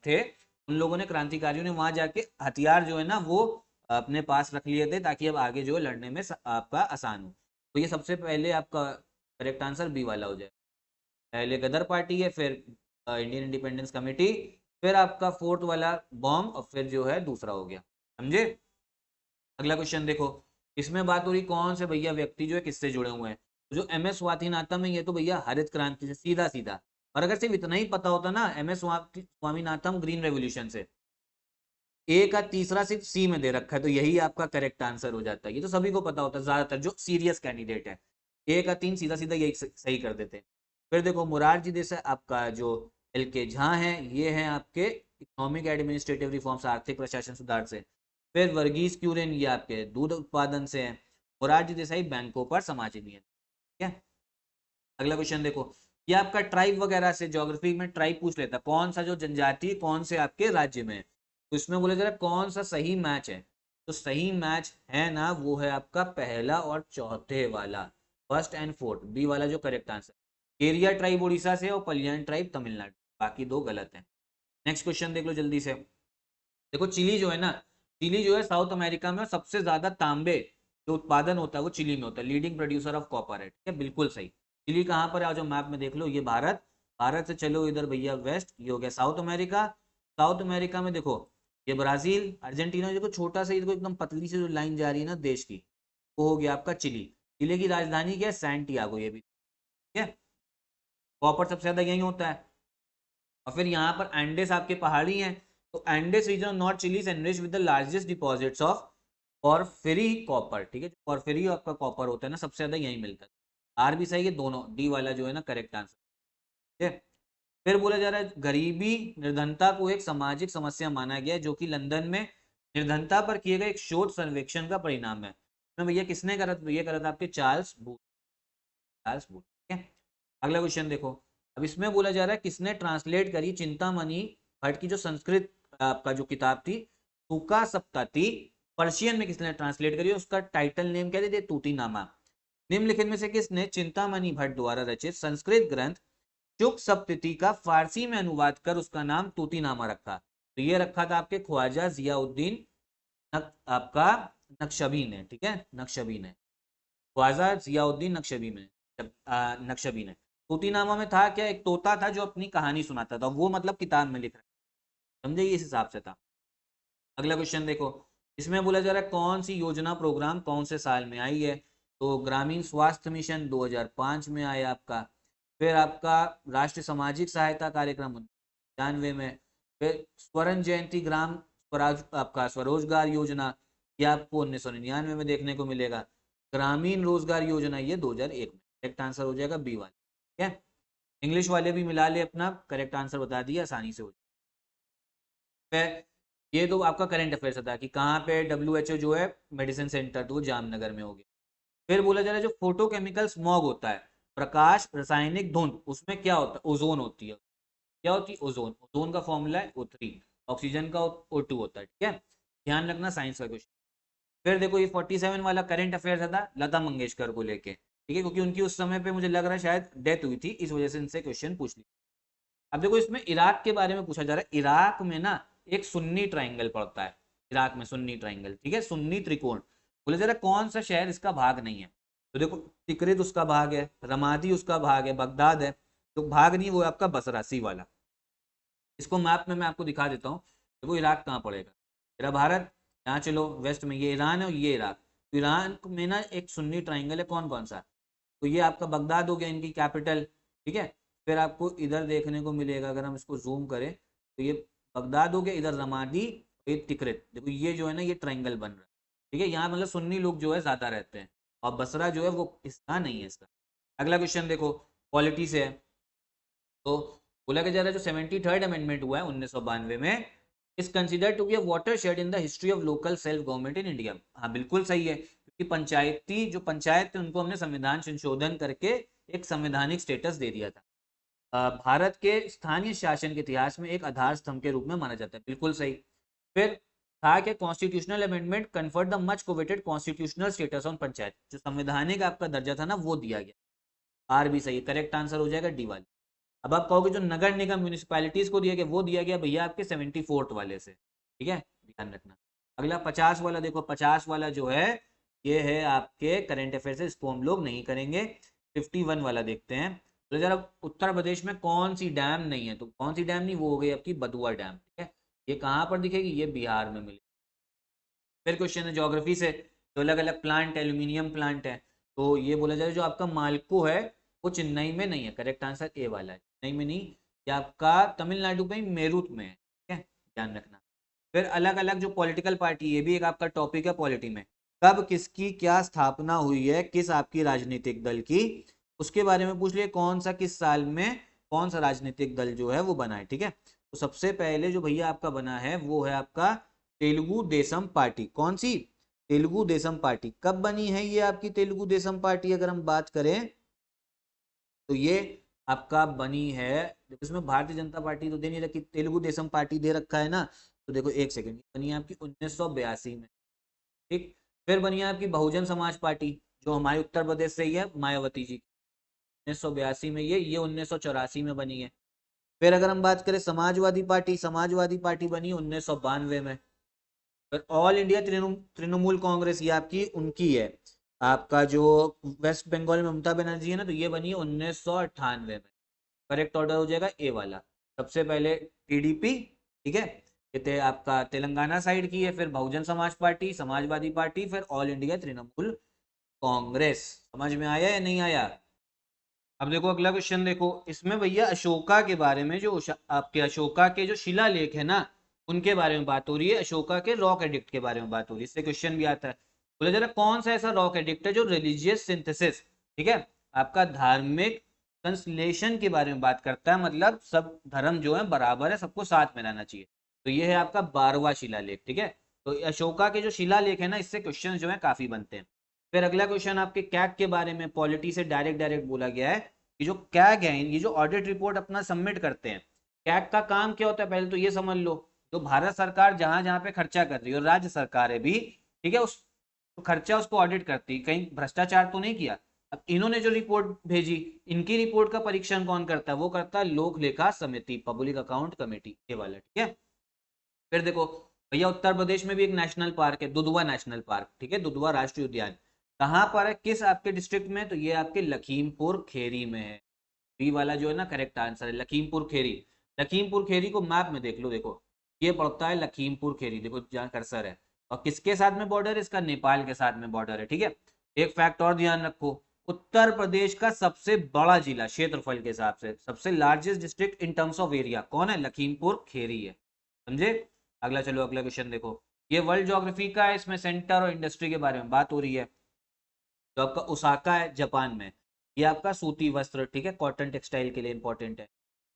थे, उन लोगों ने, क्रांतिकारियों ने वहां जाके हथियार जो है ना वो अपने पास रख लिए थे, ताकि अब आगे जो है लड़ने में आपका आसान हो। तो ये सबसे पहले आपका करेक्ट आंसर बी वाला हो जाए। पहले गदर पार्टी है, फिर इंडियन इंडिपेंडेंस कमेटी, फिर आपका फोर्थ वाला बॉम्ब, और फिर जो है दूसरा हो गया। समझे। अगला क्वेश्चन देखो, इसमें बात हो रही कौन से भैया व्यक्ति जो है किससे जुड़े हुए हैं। तो जो एम एस स्वामीनाथन है, ये तो भैया हरित क्रांति से सीधा सीधा। और अगर सिर्फ इतना ही पता होता ना, M S Swaminathan green revolution से, ए का तीसरा सिर्फ सी में दे रखा है, तो यही आपका करेक्ट आंसर हो जाता है। ये तो सभी को पता होता है, ज्यादातर जो सीरियस कैंडिडेट है, ए का 3 सीधा सीधा यही सही कर देते हैं। फिर देखो मुरारजी देसाई, आपका जो एल के झा है, ये हैं आपके इकोनॉमिक एडमिनिस्ट्रेटिव रिफॉर्म्स, आर्थिक प्रशासन सुधार से। फिर वर्गीज क्यूरेन, ये आपके दूध उत्पादन से है। मुरारजी देसाई बैंकों पर समाजी नियंत्रण। ठीक है, अगला क्वेश्चन देखो, ये आपका ट्राइब वगैरह से, ज्योग्राफी में ट्राइब पूछ लेता है, कौन सा जो जनजाति कौन से आपके राज्य में है। तो इसमें बोले जरा कौन सा सही मैच है, तो सही मैच है ना वो है आपका पहला और चौथे वाला, फर्स्ट एंड फोर्थ, बी वाला जो करेक्ट आंसर। केरिया ट्राइब उड़ीसा से और पलियान ट्राइब तमिलनाडु, बाकी दो गलत है। नेक्स्ट क्वेश्चन देख लो जल्दी से। देखो चिली जो है ना, चिली जो है साउथ अमेरिका में सबसे ज्यादा तांबे जो उत्पादन होता है वो चिली में होता है, लीडिंग प्रोड्यूसर ऑफ कॉपर है। ठीक है, बिल्कुल सही। चिली कहाँ पर है, आज मैप में देख लो, ये भारत, भारत से चलो इधर भैया वेस्ट, ये हो गया साउथ अमेरिका। साउथ अमेरिका में देखो ये ब्राजील, अर्जेंटीना, देखो छोटा सा, देखो एकदम पतली सी जो लाइन जा रही है ना देश की, वो हो गया आपका चिली। चिली की राजधानी क्या है, सैंटियागो, ये भी। ठीक है, कॉपर सबसे ज्यादा यही होता है। और फिर यहाँ पर एंडेस आपके पहाड़ी हैं, तो Andes region of north Chile is enriched with the largest deposits of porphyry copper. ठीक है, पॉर्फिरी आपका कॉपर होता है ना, सबसे ज्यादा यही मिलता है। आर भी सही है, दोनों डी वाला जो है ना करेक्ट आंसर। ठीक है, फिर बोला जा रहा है गरीबी निर्धनता को एक सामाजिक समस्या माना गया है, जो कि लंदन में निर्धनता पर किए गए एक शोध सर्वेक्षण का परिणाम है। तो भैया किसने करा था, ये करा था आपके चार्ल्स बूथ, चार्ल्स बूथ। ठीक है, अगला क्वेश्चन देखो, अब इसमें बोला जा रहा है किसने ट्रांसलेट करी चिंतामणि भट्ट की जो संस्कृत आपका जो किताब थी, तुका सप्तती, पर्शियन में किसने ट्रांसलेट करी, उसका टाइटल नेम क्या दे, तूतीनामा। निम्नलिखित में से किसने चिंतामणि भट्ट द्वारा रचित संस्कृत ग्रंथ चुक सप्तती का फारसी में अनुवाद कर उसका नाम तूतीनामा रखा। तो ये रखा था आपके ख्वाजा जियाउद्दीन आपका नक्शबी ने। ठीक है, नक्शबी ने, ख्वाजा जियाउद्दीन नक्शबी में, नक्शबी ने। तूतीनामा में था क्या, एक तोता था जो अपनी कहानी सुनाता था, वो मतलब किताब में लिख रहा है, समझे, इस हिसाब से था। अगला क्वेश्चन देखो, इसमें बोला जा रहा है कौन सी योजना प्रोग्राम कौन से साल में आई है। तो ग्रामीण स्वास्थ्य मिशन 2005 में आया आपका। फिर आपका राष्ट्रीय सामाजिक सहायता कार्यक्रम 95 में। फिर स्वर्ण जयंती ग्राम स्वराज आपका स्वरोजगार योजना, ये आपको 1999 में देखने को मिलेगा। ग्रामीण रोजगार योजना ये 2001 में। करेक्ट आंसर हो जाएगा बी वाला। ठीक है, इंग्लिश वाले भी मिला ले अपना, करेक्ट आंसर बता दिया, आसानी से हो जाए। ये तो आपका करंट अफेयर्स था कि कहाँ पे WHO जो है मेडिसिन सेंटर, तो वो जामनगर में हो गया। फिर बोला जा रहा है जो फोटोकेमिकल स्मॉग होता है, प्रकाश रासायनिक धुंध, उसमें क्या होता है, ओजोन होती है। क्या होती है, ओजोन। ओजोन का फॉर्मूला है O3, ऑक्सीजन का O2 होता है। ठीक है, ध्यान रखना साइंस का क्वेश्चन। फिर देखो ये 47 वाला करंट अफेयर था लता मंगेशकर को लेके। ठीक है, क्योंकि उनकी उस समय पे मुझे लग रहा है शायद डेथ हुई थी, इस वजह से इनसे क्वेश्चन पूछ लिया। अब देखो इसमें इराक के बारे में पूछा जा रहा है। इराक में ना एक सुन्नी ट्राइंगल पड़ता है, इराक में सुन्नी ट्राइंगल। ठीक है, सुन्नी त्रिकोण। बोले जरा कौन सा शहर इसका भाग नहीं है। तो देखो तिकरित उसका भाग है, रमादी उसका भाग है, बगदाद है। तो भाग नहीं वो आपका बसरा, सी वाला। इसको मैप में मैं आपको दिखा देता हूँ। देखो इराक कहाँ पड़ेगा, मेरा भारत यहाँ, चलो वेस्ट में ये ईरान है और ये इराक। तो ईरान में ना एक सुन्नी ट्राइंगल है, कौन कौन सा, तो ये आपका बगदाद हो गया इनकी कैपिटल। ठीक है, फिर आपको इधर देखने को मिलेगा, अगर हम इसको जूम करें तो ये बगदाद हो गया, इधर रमादी, ये तिकरित। देखो ये जो है ना ये ट्राइंगल बन रहा है। ठीक है, यहाँ मतलब सुन्नी लोग जो है ज्यादा रहते हैं, और बसरा जो है वो हिस्सा नहीं है इसका। अगला क्वेश्चन देखो, पॉलिटी से है। तो बोला कि जा रहा है जो 73rd अमेंडमेंट हुआ है 1992 में, is considered to be a watershed in the history of local self government in India. हाँ बिल्कुल सही है, कि पंचायती जो पंचायत थे उनको हमने संविधान संशोधन करके एक संवैधानिक स्टेटस दे दिया था। भारत के स्थानीय शासन के इतिहास में एक आधार स्तंभ के रूप में माना जाता है, बिल्कुल सही। फिर था कि constitutional amendment conferred the much coveted constitutional status on panchayat, जो संवैधानिक आपका दर्जा था ना वो दिया गया। आर भी सही, करेक्ट आंसर हो जाएगा डी वाली। अब आप कहोगे जो नगर निगम म्यूनिसिपैलिटीज को दिया गया वो दिया गया भैया आपके 74th वाले से, ठीक है, ध्यान रखना। अगला 50 वाला देखो, 50 वाला जो है ये है आपके करंट अफेयर से, इसको हम लोग नहीं करेंगे। 51 वाला देखते हैं। तो जरा उत्तर प्रदेश में कौन सी डैम नहीं है, तो कौन सी डैम नहीं, वो हो गई आपकी बदुआ डैम, ठीक है। ये कहाँ पर दिखेगी, ये बिहार में मिलेगी। फिर क्वेश्चन है ज्योग्राफी से, तो अलग अलग प्लांट, एल्यूमिनियम प्लांट है, तो ये बोला जाए जो आपका मालको है वो चेन्नई में नहीं है, करेक्ट आंसर ए वाला है, चेन्नई में नहीं, ये आपका तमिलनाडु में मेरुत में है, ठीक है, ध्यान रखना। फिर अलग अलग जो पॉलिटिकल पार्टी, ये भी एक आपका टॉपिक है पॉलिटी में, कब किसकी क्या स्थापना हुई है, किस आपकी राजनीतिक दल की, उसके बारे में पूछ लिए, कौन सा किस साल में कौन सा राजनीतिक दल जो है वो बना है, ठीक है। तो सबसे पहले जो भैया आपका बना है वो है आपका तेलुगु देशम पार्टी। कौन सी, तेलुगु देशम पार्टी। कब बनी है ये आपकी तेलुगु देशम पार्टी, अगर हम बात करें तो ये आपका बनी है, देखो इसमें भारतीय जनता पार्टी तो दे नहीं रखी, तेलुगु देशम पार्टी दे रखा है ना, तो देखो एक सेकंड, बनी है आपकी 1982 में, ठीक। फिर बनी है आपकी बहुजन समाज पार्टी, जो हमारे उत्तर प्रदेश से ही है, मायावती जी, 1982 में ये 1984 में बनी है। फिर अगर हम बात करें समाजवादी पार्टी, समाजवादी पार्टी बनी 1992 में। फिर ऑल इंडिया तृणमूल कांग्रेस, ये आपकी उनकी है, आपका जो वेस्ट बंगाल में ममता बनर्जी है ना, तो ये बनी है 1998 में। करेक्ट ऑर्डर हो जाएगा ए वाला। सबसे पहले टीडीपी, ठीक है, ये थे आपका तेलंगाना साइड की है, फिर बहुजन समाज पार्टी, समाजवादी पार्टी, फिर ऑल इंडिया तृणमूल कांग्रेस। समझ में आया या नहीं आया। अब देखो अगला क्वेश्चन देखो, इसमें भैया अशोका के बारे में, जो आपके अशोका के जो शिलालेख है ना उनके बारे में बात हो रही है, अशोका के रॉक एडिक्ट के बारे में बात हो रही है, इससे क्वेश्चन भी आता है। बोले जरा कौन सा ऐसा रॉक एडिक्ट है जो रिलीजियस सिंथेसिस, ठीक है, आपका धार्मिक संश्लेषण के बारे में बात करता है, मतलब सब धर्म जो है बराबर है, सबको साथ में रहना चाहिए। तो ये है आपका 12वां शिलालेख, ठीक है। तो अशोका के जो शिलालेख है ना, इससे क्वेश्चन जो है काफी बनते हैं। फिर अगला क्वेश्चन आपके कैग के बारे में, पॉलिटी से डायरेक्ट डायरेक्ट बोला गया है कि जो कैग है, ये जो ऑडिट रिपोर्ट अपना सबमिट करते हैं, कैग का काम क्या होता है पहले तो ये समझ लो। तो भारत सरकार जहां जहां पे खर्चा कर रही है और राज्य सरकार है भी, ठीक है, उस तो खर्चा उसको ऑडिट करती है, कहीं भ्रष्टाचार तो नहीं किया। अब इन्होंने जो रिपोर्ट भेजी, इनकी रिपोर्ट का परीक्षण कौन करता है, वो करता है लोक लेखा समिति, पब्लिक अकाउंट कमेटी, ये वाला, ठीक है। फिर देखो भैया उत्तर प्रदेश में भी एक नेशनल पार्क है, दुधवा नेशनल पार्क, ठीक है, दुधवा राष्ट्रीय उद्यान, कहाँ पर है, किस आपके डिस्ट्रिक्ट में, तो ये आपके लखीमपुर खेरी में है। बी वाला जो है ना करेक्ट आंसर है, लखीमपुर खेरी। लखीमपुर खेरी को मैप में देख लो, देखो ये पड़ता है लखीमपुर खेरी, देखो जहाँ कर्सर है, और किसके साथ में बॉर्डर है, इसका नेपाल के साथ में बॉर्डर है, ठीक है। एक फैक्ट और ध्यान रखो, उत्तर प्रदेश का सबसे बड़ा जिला क्षेत्रफल के हिसाब से, सबसे largest district in terms of area कौन है, लखीमपुर खेरी है, समझे। अगला चलो अगला क्वेश्चन देखो, ये वर्ल्ड ज्योग्राफी का है, इसमें सेंटर और इंडस्ट्री के बारे में बात हो रही है। तो आपका ओसाका है जापान में, ये आपका सूती वस्त्र, ठीक है, कॉटन टेक्सटाइल के लिए इंपॉर्टेंट है।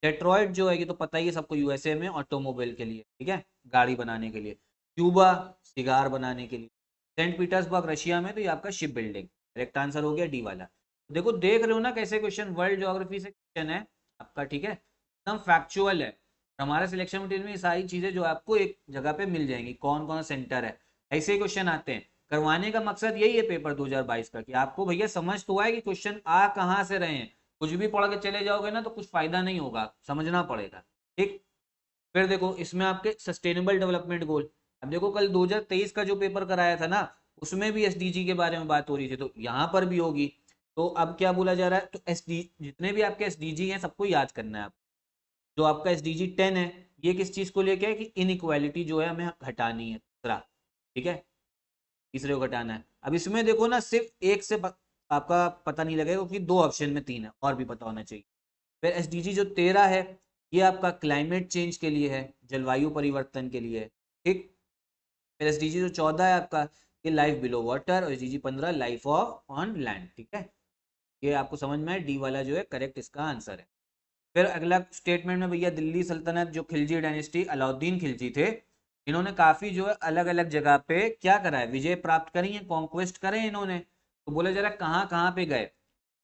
डेट्रॉइट जो है ये तो पता ही है सबको, यूएसए में ऑटोमोबाइल के लिए, ठीक है, गाड़ी बनाने के लिए। क्यूबा सिगार बनाने के लिए। सेंट पीटर्सबर्ग रशिया में, तो ये आपका शिप बिल्डिंग। करेक्ट आंसर हो गया डी वाला। तो देखो देख रहे हो ना कैसे क्वेश्चन, वर्ल्ड ज्योग्राफी से क्वेश्चन है आपका, ठीक है, एकदम फैक्चुअल है। हमारे सिलेक्शन मटेरियल में ये सारी चीजें जो आपको एक जगह पे मिल जाएंगी, कौन कौन सा सेंटर है, ऐसे ही क्वेश्चन आते हैं। करवाने का मकसद यही है पेपर 2022 का, कि आपको भैया समझ तो आए कि क्वेश्चन आ कहाँ से रहे हैं। कुछ भी पढ़ के चले जाओगे ना तो कुछ फायदा नहीं होगा, समझना पड़ेगा, ठीक। फिर देखो इसमें आपके सस्टेनेबल डेवलपमेंट गोल, अब देखो कल 2023 का जो पेपर कराया था ना, उसमें भी एसडीजी के बारे में बात हो रही थी, तो यहाँ पर भी होगी। तो अब क्या बोला जा रहा है, तो एसडी जितने भी आपके एसडीजी हैं सबको याद करना है आप। जो आपका एसडीजी 10 है, ये किस चीज को लेके है, कि इनइक्वालिटी जो है हमें घटानी है, तीसरा, ठीक है, तीसरे को घटाना है। अब इसमें देखो ना सिर्फ एक से आपका पता नहीं लगेगा, क्योंकि दो ऑप्शन में तीन है, और भी पता होना चाहिए। फिर एसडीजी जो 13 है, ये आपका क्लाइमेट चेंज के लिए है, जलवायु परिवर्तन के लिए, ठीक। फिर एसडीजी जो 14 है आपका, ये लाइफ बिलो वाटर, और SDG 15 life of on land, ठीक है। ये आपको समझ में है, डी वाला जो है करेक्ट इसका आंसर है। फिर अगला स्टेटमेंट में भैया, दिल्ली सल्तनत जो खिलजी डायनेस्टी, अलाउद्दीन खिलजी थे, इन्होंने काफी जो है अलग अलग जगह पे क्या करा है, विजय प्राप्त करी है, कॉन्क्वेस्ट करे हैं इन्होंने। तो बोले जरा कहाँ कहाँ पे गए,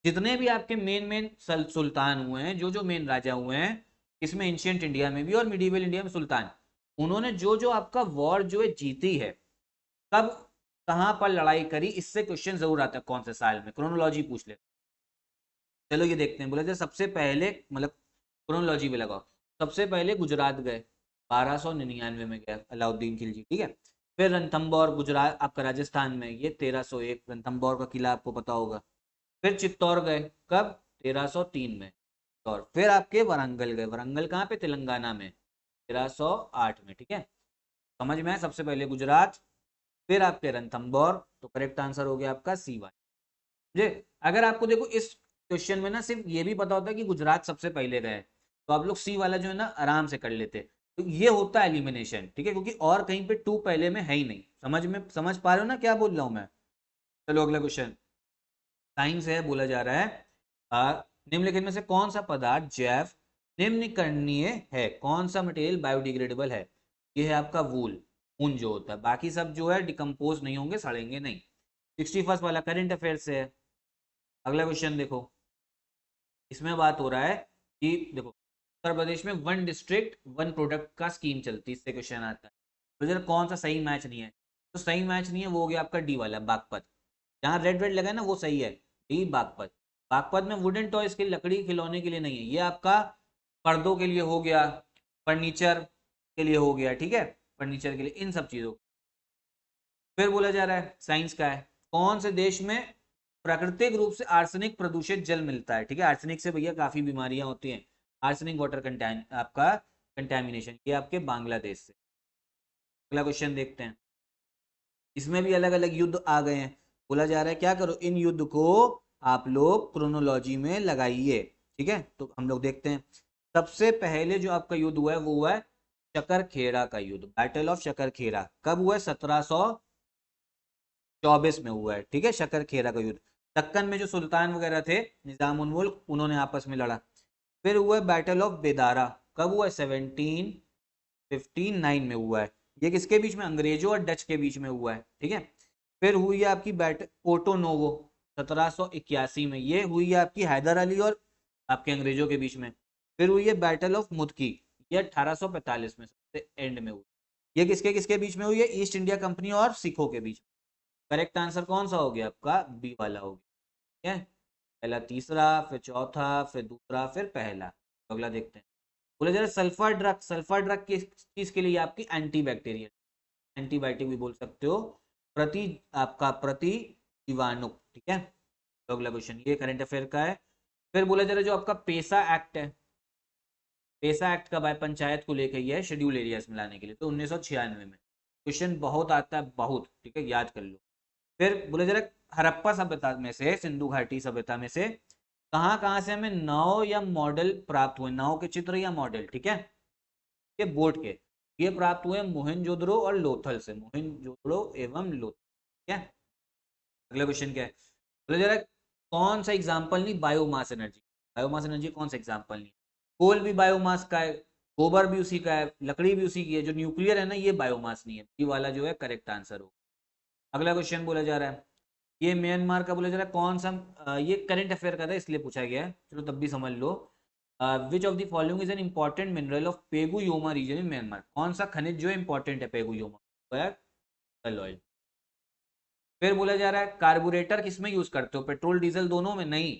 जितने भी आपके मेन मेन सुल्तान हुए हैं, जो जो मेन राजा हुए हैं, इसमें एंशियंट इंडिया में भी और मिडिवल इंडिया में सुल्तान, उन्होंने जो जो आपका वॉर जो है जीती है, कब कहां पर लड़ाई करी, इससे क्वेश्चन जरूर आता है कौन से साल में, क्रोनोलॉजी पूछ ले। चलो ये देखते हैं। बोले थे सबसे पहले, मतलब क्रोनोलॉजी में लगाओ, सबसे पहले गुजरात गए, 1299 में गया अलाउद्दीन खिलजी, ठीक है। फिर रणथंबोर गुजरात आपका राजस्थान में, ये 1301 रणथंबोर का किला आपको पता होगा। फिर चित्तौड़ गए, कब, 1303 में। और फिर आपके वरंगल गए, वरंगल कहाँ पे, तेलंगाना में, 1308 में, ठीक है। समझ में आया, सबसे पहले गुजरात, फिर आपके रणथंबोर, तो करेक्ट आंसर हो गया आपका सी वाई। जे अगर आपको देखो इस क्वेश्चन में ना सिर्फ ये भी पता होता है कि गुजरात सबसे पहले गए, तो आप लोग सी वाला जो है ना आराम से कर लेते। तो ये होता है एलिमिनेशन, ठीक है, क्योंकि और कहीं पे टू पहले में है ही नहीं। समझ पा रहे हो ना क्या बोल रहा हूं मैं। चलो अगला क्वेश्चन, साइंस है, बोला जा रहा है निम्नलिखित में से कौन सा पदार्थ जैव निम्नकरणीय है, कौन सा मटेरियल बायोडिग्रेडेबल है। ये है आपका वूल, ऊन जो होता है, बाकी सब जो है डिकम्पोज नहीं होंगे, सड़ेंगे नहीं। 61 वाला करंट अफेयर से है। अगला क्वेश्चन देखो, इसमें बात हो रहा है कि देखो उत्तर प्रदेश में वन डिस्ट्रिक्ट वन प्रोडक्ट का स्कीम चलती है, इससे क्वेश्चन आता है। तो जरा कौन सा सही मैच नहीं है, तो सही मैच नहीं है वो हो गया आपका डी वाला बागपत, जहाँ रेड रेड लगा है ना वो सही है, डी बागपत। बागपत में वुडन टॉयज के लिए, लकड़ी खिलौने के लिए नहीं है, ये आपका पर्दों के लिए हो गया, फर्नीचर के लिए हो गया, ठीक है, फर्नीचर के लिए, इन सब चीजों। फिर बोला जा रहा है साइंस का है, कौन से देश में प्राकृतिक रूप से आर्सेनिक प्रदूषित जल मिलता है, ठीक है। आर्सेनिक से भैया काफी बीमारियां होती हैं, आर्सेनिक वाटर कंटेन आपका कंटेमिनेशन, ये आपके बांग्लादेश से। अगला क्वेश्चन देखते हैं, इसमें भी अलग अलग युद्ध आ गए हैं। बोला जा रहा है क्या करो, इन युद्ध को आप लोग क्रोनोलॉजी में लगाइए, ठीक है। तो हम लोग देखते हैं, सबसे पहले जो आपका युद्ध हुआ है वो हुआ है शकरखेड़ा का युद्ध, बैटल ऑफ शकरखेड़ा, कब हुआ है, 1724 में हुआ है, ठीक है, शकरखेड़ा का युद्ध। दक्कन में जो सुल्तान वगैरह थे, निजाम उल मुल्क, उन्होंने आपस में लड़ा। फिर हुआ है बैटल ऑफ बेदारा, कब हुआ है, 1759 में हुआ है। ये किसके बीच में, अंग्रेजों और डच के बीच में हुआ है, ठीक है। फिर हुई है आपकी बैटल पोर्टो नोवो, 1781 में, ये हुई है आपकी हैदर अली और आपके अंग्रेजों के बीच में। फिर हुई है बैटल ऑफ मुदकी, ये 1845 में सबसे एंड में हुई। ये किसके किसके बीच में हुई है, ईस्ट इंडिया कंपनी और सिखों के बीच। करेक्ट आंसर कौन सा हो गया आपका, बी वाला हो गया, ठीक है। पहला तीसरा, फिर चौथा, फिर दूसरा, फिर पहला। तो अगला देखते हैं, बोले जरा सल्फर ड्रग, सल्फर ड्रग किस चीज के लिए, आपकी एंटी बैक्टीरियल, एंटीबायोटिक भी बोल सकते हो, प्रति आपका प्रति जीवाणु, ठीक है। तो अगला क्वेश्चन ये करंट अफेयर का है। फिर बोला जरा जो आपका पेसा एक्ट है, पेसा एक्ट कब आया, पंचायत को लेकर ये शेड्यूल एरियाज में लाने के लिए, तो 1996 में। क्वेश्चन बहुत आता है बहुत, ठीक है, याद कर लो। फिर बोले जरा हड़प्पा सभ्यता में से, सिंधु घाटी सभ्यता में से कहाँ कहाँ से हमें नाव या मॉडल प्राप्त हुए, नाव के चित्र या मॉडल, ठीक है, ये बोट के, ये प्राप्त हुए मोहनजोदड़ो और लोथल से, मोहनजोदड़ो एवं लोथल, ठीक है। अगला क्वेश्चन क्या है, बोले जरा कौन सा एग्जाम्पल नहीं बायोमास एनर्जी, बायोमास एनर्जी कौन सा एग्जाम्पल नहीं, कोल भी बायोमास का है, गोबर भी उसी का है, लकड़ी भी उसी की है, जो न्यूक्लियर है ना ये बायोमास नहीं है, ये वाला जो है करेक्ट आंसर हो। अगला क्वेश्चन बोला जा रहा है, ये म्यांमार का बोला जा रहा है कौन सा, ये करंट अफेयर का था इसलिए पूछा गया है, चलो तब भी समझ लो। Which of the following is an important mineral of Pegu Yoma region in Myanmar, कौन सा खनिज जो है इंपॉर्टेंट है पेगु योमा, ऑयल। फिर बोला जा रहा है कार्बोरेटर किस में यूज करते हो, पेट्रोल डीजल दोनों में, नहीं,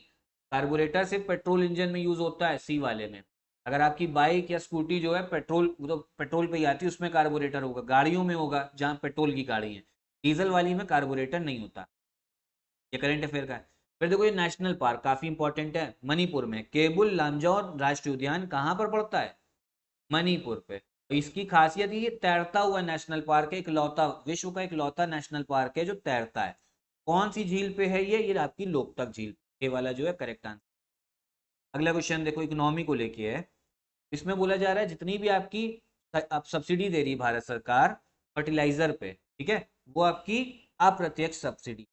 कार्बोरेटर सिर्फ पेट्रोल इंजन में यूज होता है, सी वाले में। अगर आपकी बाइक या स्कूटी जो है पेट्रोल, तो पेट्रोल पे ही आती है, उसमें कार्बोरेटर होगा, गाड़ियों में होगा जहाँ पेट्रोल की गाड़ी है, डीजल वाली में कार्बोरेटर नहीं होता। ये करंट अफेयर का है। फिर देखो ये नेशनल पार्क काफी इंपॉर्टेंट है, मणिपुर में केबुल लामजौर राष्ट्रीय उद्यान कहाँ पर पड़ता है, मणिपुर पे। तो इसकी खासियत ये तैरता हुआ नेशनल पार्क है, इकलौता, विश्व का इकलौता नेशनल पार्क है जो तैरता है। कौन सी झील पे है ये आपकी लोकतक झील, ये वाला जो है करेक्ट आंसर। अगला क्वेश्चन देखो इकोनॉमी को लेके है, इसमें बोला जा रहा है जितनी भी आपकी आप सब्सिडी दे रही है भारत सरकार फर्टिलाइजर पे, ठीक है, वो आपकी अप्रत्यक्ष सब्सिडी।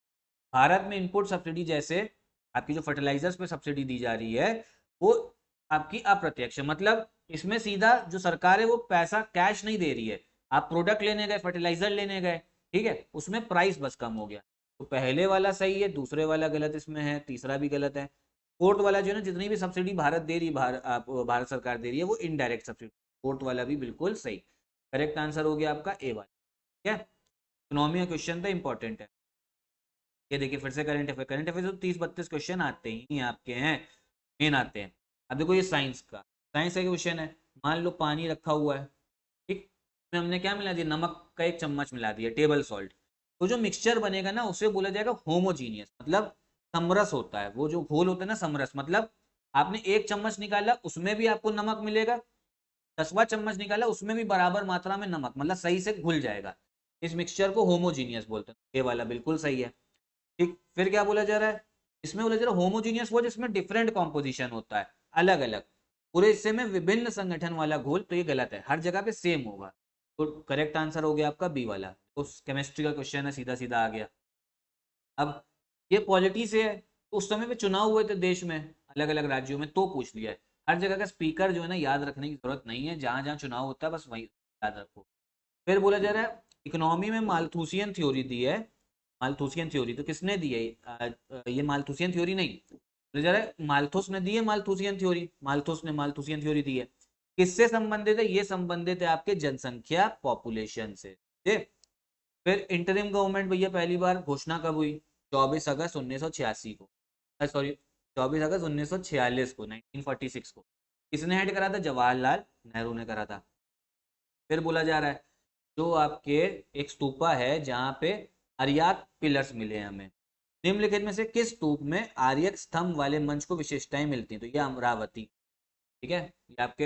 भारत में इनपुट सब्सिडी जैसे आपकी जो फर्टिलाइजर्स पे सब्सिडी दी जा रही है, वो आपकी अप्रत्यक्ष, मतलब इसमें सीधा जो सरकार है वो पैसा कैश नहीं दे रही है, आप प्रोडक्ट लेने गए, फर्टिलाइजर लेने गए, ठीक है, उसमें प्राइस बस कम हो गया। तो पहले वाला सही है, दूसरे वाला गलत इसमें है, तीसरा भी गलत है। फोर्थ वाला जो है ना, जितनी भी सब्सिडी भारत दे रही है, भारत सरकार दे रही है, वो इनडायरेक्ट सब्सिडी। फोर्थ वाला भी बिल्कुल सही। करेक्ट आंसर हो गया आपका ए वाला। ठीक है, इकोनॉमी का क्वेश्चन था, इंपॉर्टेंट है। ये देखिए फिर से करंट अफेयर, करंट अफेयर तो 30-32 क्वेश्चन आते ही आपके हैं, मेन आते हैं। अब देखो ये साइंस का, साइंस का क्वेश्चन है। मान लो पानी रखा हुआ है, ठीक, में हमने क्या मिला दिया, नमक का 1 चम्मच मिला दिया, टेबल सॉल्ट। तो जो मिक्सचर बनेगा ना, उसे बोला जाएगा होमोजीनियस, मतलब समरस होता है। वो जो घोल होता है ना समरस, मतलब आपने 1 चम्मच निकाला, उसमें भी आपको नमक मिलेगा, 10वां चम्मच निकाला, उसमें भी बराबर मात्रा में नमक, मतलब सही से घुल जाएगा। इस मिक्सचर को होमोजीनियस बोलते हैं। ये वाला बिल्कुल सही है। ठीक, फिर क्या बोला जा रहा है, इसमें बोला जा रहा है होमोजीनियस वो जिसमें डिफरेंट कॉम्पोजिशन होता है, अलग अलग, पूरे हिस्से में विभिन्न संगठन वाला घोल। तो ये गलत है, हर जगह पे सेम होगा। तो करेक्ट आंसर हो गया आपका बी वाला। उस केमिस्ट्री का क्वेश्चन है, सीधा सीधा आ गया। अब ये पॉलिटी से है, तो उस समय पे चुनाव हुए थे देश में, अलग अलग राज्यों में, तो पूछ लिया है। हर जगह का स्पीकर जो है ना याद रखने की जरूरत नहीं है, जहां जहां चुनाव होता है बस वही याद रखो। फिर बोला जा रहा है इकोनॉमी में मालथूसियन थ्योरी दी है। मालथूसियन थ्योरी तो किसने दी है, ये मालथूसियन थ्योरी नहीं, बोला जा रहा है मालथुस ने दी है मालथूसियन थ्योरी, मालथुस ने मालथूसियन थ्योरी दी है। किससे संबंधित है, ये संबंधित है आपके जनसंख्या, पॉपुलेशन से। ठीक, फिर इंटरिम गवर्नमेंट भैया पहली बार घोषणा कब हुई, 24 अगस्त 1986 को, सॉरी 24 अगस्त 1946 को, 1946 को। किसने हेड करा था, जवाहरलाल नेहरू ने करा था। फिर बोला जा रहा है जो आपके एक स्तूपा है जहां पे आर्यक पिलर्स मिले हैं हमें, निम्नलिखित में से किस स्तूप में आर्यक स्तंभ वाले मंच को विशेषताएं मिलती हैं, तो ये अमरावती। ठीक है, ये आपके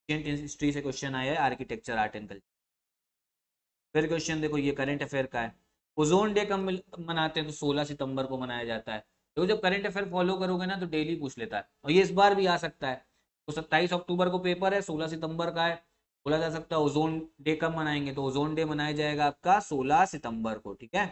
एंशिएंट हिस्ट्री से क्वेश्चन आया है, आर्किटेक्चर, आर्ट एंड कल्चर। फिर क्वेश्चन देखो, ये करंट अफेयर का है। ओजोन डे कब मनाते हैं, तो 16 सितंबर को मनाया जाता है। देखो जब करंट अफेयर फॉलो करोगे ना तो डेली पूछ लेता है, और ये इस बार भी आ सकता है। तो 27 अक्टूबर को पेपर है, 16 सितंबर का है। बोला जा सकता है ओजोन डे कब मनाएंगे, तो ओजोन डे मनाया जाएगा आपका 16 सितंबर को। ठीक है,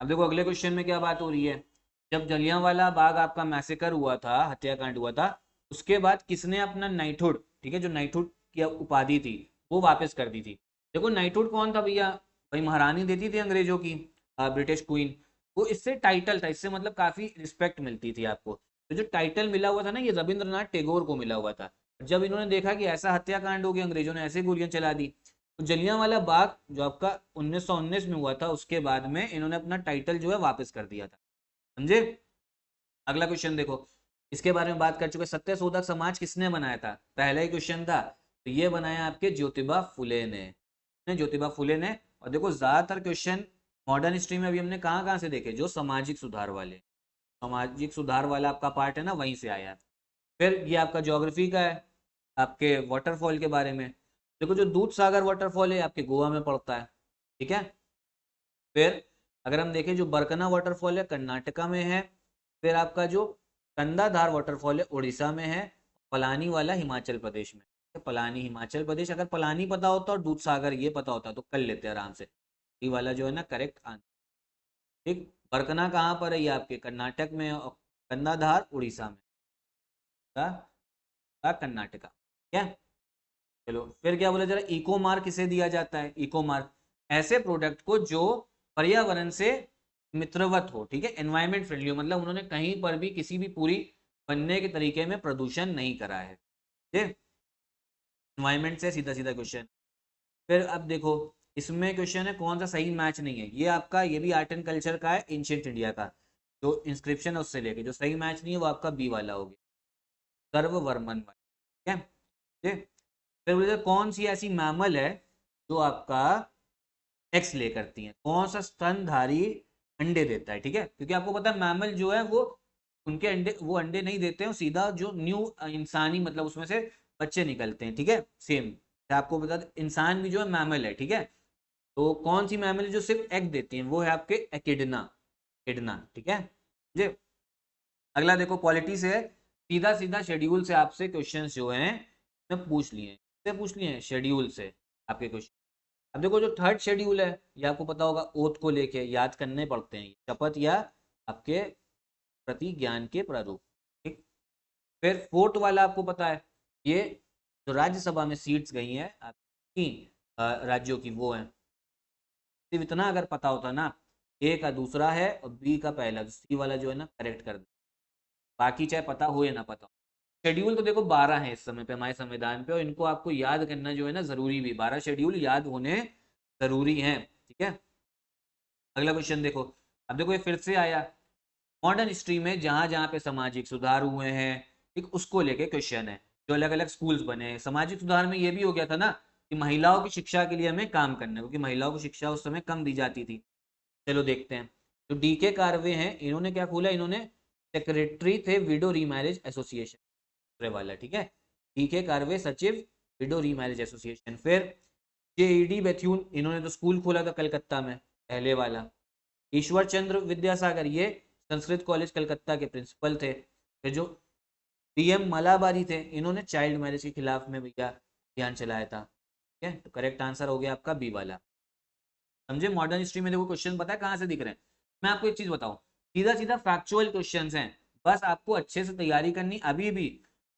अब देखो अगले क्वेश्चन में क्या बात हो रही है। जब जलियांवाला बाग आपका मैसेकर हुआ था, हत्याकांड हुआ था, उसके बाद किसने अपना नाइटहुड, ठीक है, जो नाइटहुड की उपाधि थी वो वापस कर दी थी। देखो नाइटहुड कौन था भैया, भाई महारानी देती थी अंग्रेजों की, ब्रिटिश क्वीन। वो इससे टाइटल था, इससे मतलब काफी रिस्पेक्ट मिलती थी आपको। तो जो टाइटल मिला हुआ था ना, ये रविंद्रनाथ टैगोर को मिला हुआ था। जब इन्होंने देखा कि ऐसा हत्याकांड हो गया, अंग्रेजों ने ऐसे गोलियां चला दी, तो जलियांवाला बाग जो आपका 1919 में हुआ था, उसके बाद में इन्होंने अपना टाइटल जो है वापस कर दिया था। समझे। अगला क्वेश्चन देखो, इसके बारे में बात कर चुके, सत्य शोधक समाज किसने बनाया था, पहला ही क्वेश्चन था। तो ये बनाया आपके ज्योतिबा फुले ने, ज्योतिबा फुले ने। और देखो ज्यादातर क्वेश्चन मॉडर्न हिस्ट्री में अभी हमने कहाँ कहाँ से देखे, जो सामाजिक सुधार वाले, सामाजिक सुधार वाला आपका पार्ट है ना, वहीं से आया। फिर ये आपका ज्योग्राफी का है, आपके वाटरफॉल के बारे में। देखो जो दूध सागर वाटरफॉल है आपके गोवा में पड़ता है। ठीक है, फिर अगर हम देखें जो बरकना वाटरफॉल है कर्नाटका में है। फिर आपका जो कंदाधार वाटरफॉल है उड़ीसा में है। पलानी वाला हिमाचल प्रदेश में है। पलानी हिमाचल प्रदेश, अगर पलानी पता होता और दूध सागर ये पता होता तो कर लेते आराम से। ये वाला जो है ना करेक्ट आंसर। ठीक, बरकना कहाँ पर है, ये आपके कर्नाटक में है, और कंदाधार उड़ीसा में, कर्नाटका। ठीक है, चलो फिर क्या बोला जा रहा है, इको मार्क किसे दिया जाता है, इको मार्क ऐसे प्रोडक्ट को जो पर्यावरण से मित्रवत हो, ठीक है, एनवायरमेंट फ्रेंडली हो, मतलब उन्होंने कहीं पर भी किसी भी पूरी बनने के तरीके में प्रदूषण नहीं करा है। ठीक, एनवायरमेंट से सीधा सीधा क्वेश्चन। फिर अब देखो इसमें क्वेश्चन है कौन सा सही मैच नहीं है, ये आपका, ये भी आर्ट एंड कल्चर का है, एंशिएंट इंडिया का जो इंस्क्रिप्शन है उससे लेके, जो सही मैच नहीं है वो आपका बी वाला हो गया, सर्ववर्मन वाला। ठीक है, फिर बोले कौन सी ऐसी मैमल है जो आपका एक्स ले करती है, कौन सा स्तनधारी अंडे देता है। ठीक है, क्योंकि आपको पता है मैमल जो है वो उनके अंडे, वो अंडे नहीं देते हैं, सीधा जो न्यू इंसानी मतलब उसमें से बच्चे निकलते हैं। ठीक है, सेम आपको बता दें इंसान भी जो है मैमल है। ठीक है, तो कौन सी मैमल जो सिर्फ एग देती है, वो है आपके एकिडना, एकिडना। ठीक है जी। अगला देखो पॉलिटी से है, सीधा सीधा शेड्यूल से आपसे क्वेश्चंस जो हैं पूछ लिए, पूछ लिए हैं शेड्यूल से आपके क्वेश्चन। अब देखो जो थर्ड शेड्यूल है ये आपको पता होगा, ओथ को लेके याद करने पड़ते हैं, शपथ या आपके प्रति ज्ञान के प्रारूप। ठीक, फिर फोर्थ वाला आपको पता है, ये जो राज्यसभा में सीट्स गई हैं आपकी राज्यों की वो है। सिर्फ इतना अगर पता होता ना, ए का दूसरा है और बी का पहला, तो सी वाला जो है ना करेक्ट कर दे, बाकी चाहे पता हो या ना पता हो। शेड्यूल तो देखो 12 है इस समय पे हमारे संविधान पे, और इनको आपको याद करना जो है ना जरूरी भी, 12 शेड्यूल याद होने जरूरी है, ठीक है। अगला क्वेश्चन देखो, अब देखो ये फिर से आया, मॉडर्न हिस्ट्री में जहां जहां पे सामाजिक सुधार हुए हैं, ठीक, उसको लेके क्वेश्चन है। जो अलग अलग स्कूल्स बने हैं, सामाजिक सुधार में ये भी हो गया था ना कि महिलाओं की शिक्षा के लिए हमें काम करना है, क्योंकि महिलाओं को शिक्षा उस समय कम दी जाती थी। चलो देखते हैं। जो डीके कार्वे हैं, इन्होंने क्या खोला, इन्होंने सेक्रेटरी थे विडो रीमैरिज एसोसिएशन वाला, ठीक है। डीके कार्वे सचिव विडो रीमैरिज एसोसिएशन। फिर जेईडी बेथ्यून, इन्होंने तो स्कूल खोला था कलकत्ता में, पहले वाला। ईश्वर चंद्र विद्यासागर, ये संस्कृत कॉलेज कलकत्ता के प्रिंसिपल थे। फिर जो डीएम मलाबारी थे, इन्होंने चाइल्ड मैरिज के खिलाफ में भैया अभियान चलाया था, ठीक है। तो करेक्ट आंसर हो गया आपका बी वाला। समझे, मॉडर्न हिस्ट्री में देखो क्वेश्चन पता है कहाँ से दिख रहे हैं। मैं आपको एक चीज बताऊं, सीधा सीधा फैक्चुअल क्वेश्चन हैं, बस आपको अच्छे से तैयारी करनी। अभी भी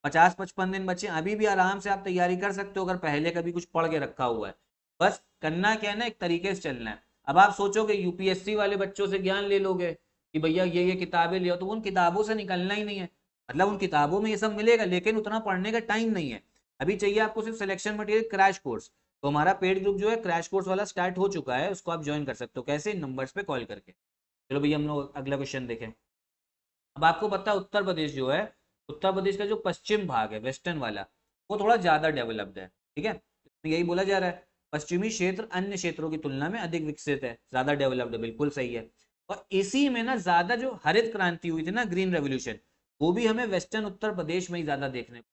50-55 दिन बचे, अभी भी आराम से आप तैयारी कर सकते हो अगर पहले कभी कुछ पढ़ के रखा हुआ है। बस करना क्या है ना, एक तरीके से चलना है। अब आप सोचोगे यूपीएससी वाले बच्चों से ज्ञान ले लोगे कि भैया ये किताबें ले, तो उन किताबों से निकलना ही नहीं है। मतलब उन किताबों में ये सब मिलेगा, लेकिन उतना पढ़ने का टाइम नहीं है। अभी चाहिए आपको सिर्फ सिलेक्शन मटेरियल, क्रैश कोर्स। तो हमारा पेड ग्रुप जो है क्रैश कोर्स वाला स्टार्ट हो चुका है, उसको आप ज्वाइन कर सकते हो। कैसे, इन नंबर्स पे कॉल करके। चलो भैया हम लोग अगला क्वेश्चन देखें। अब आपको पता है उत्तर प्रदेश जो है, उत्तर प्रदेश का जो पश्चिम भाग है, वेस्टर्न वाला, वो थोड़ा ज्यादा डेवलप्ड है, ठीक है। यही बोला जा रहा है, पश्चिमी क्षेत्र अन्य क्षेत्रों की तुलना में अधिक विकसित है, ज्यादा डेवलप्ड है, बिल्कुल सही है। और इसी में ना ज्यादा जो हरित क्रांति हुई थी ना, ग्रीन रेवोल्यूशन, वो भी हमें वेस्टर्न उत्तर प्रदेश में ही ज्यादा देखने को,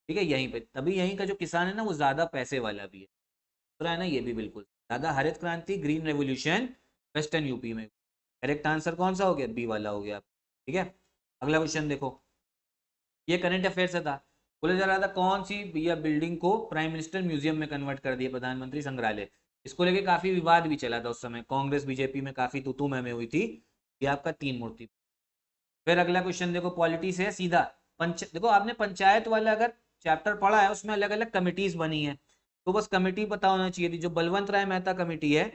ठीक है, यहीं पे। तभी यहीं का जो किसान है ना, वो ज्यादा पैसे वाला भी है, तो है ना, ये भी बिल्कुल ज्यादा हरित क्रांति, ग्रीन रेवोल्यूशन वेस्टर्न यूपी में। करेक्ट आंसर कौन सा हो गया, बी वाला हो गया, ठीक है। अगला क्वेश्चन देखो, ये करंट अफेयर से था। बोला जा रहा था कौन सी भैया बिल्डिंग को प्राइम मिनिस्टर म्यूजियम में कन्वर्ट कर दिया, प्रधानमंत्री संग्रहालय। इसको लेके काफी विवाद भी चला था उस समय, कांग्रेस बीजेपी में काफी तू में हुई थी। ये आपका 3 मूर्ति। फिर अगला क्वेश्चन देखो, पॉलिटी से है सीधा। देखो आपने पंचायत वाला अगर चैप्टर पढ़ा है, उसमें अलग अलग कमिटीज बनी है, तो बस कमिटी पता होना चाहिए थी। जो बलवंत राय मेहता कमेटी है,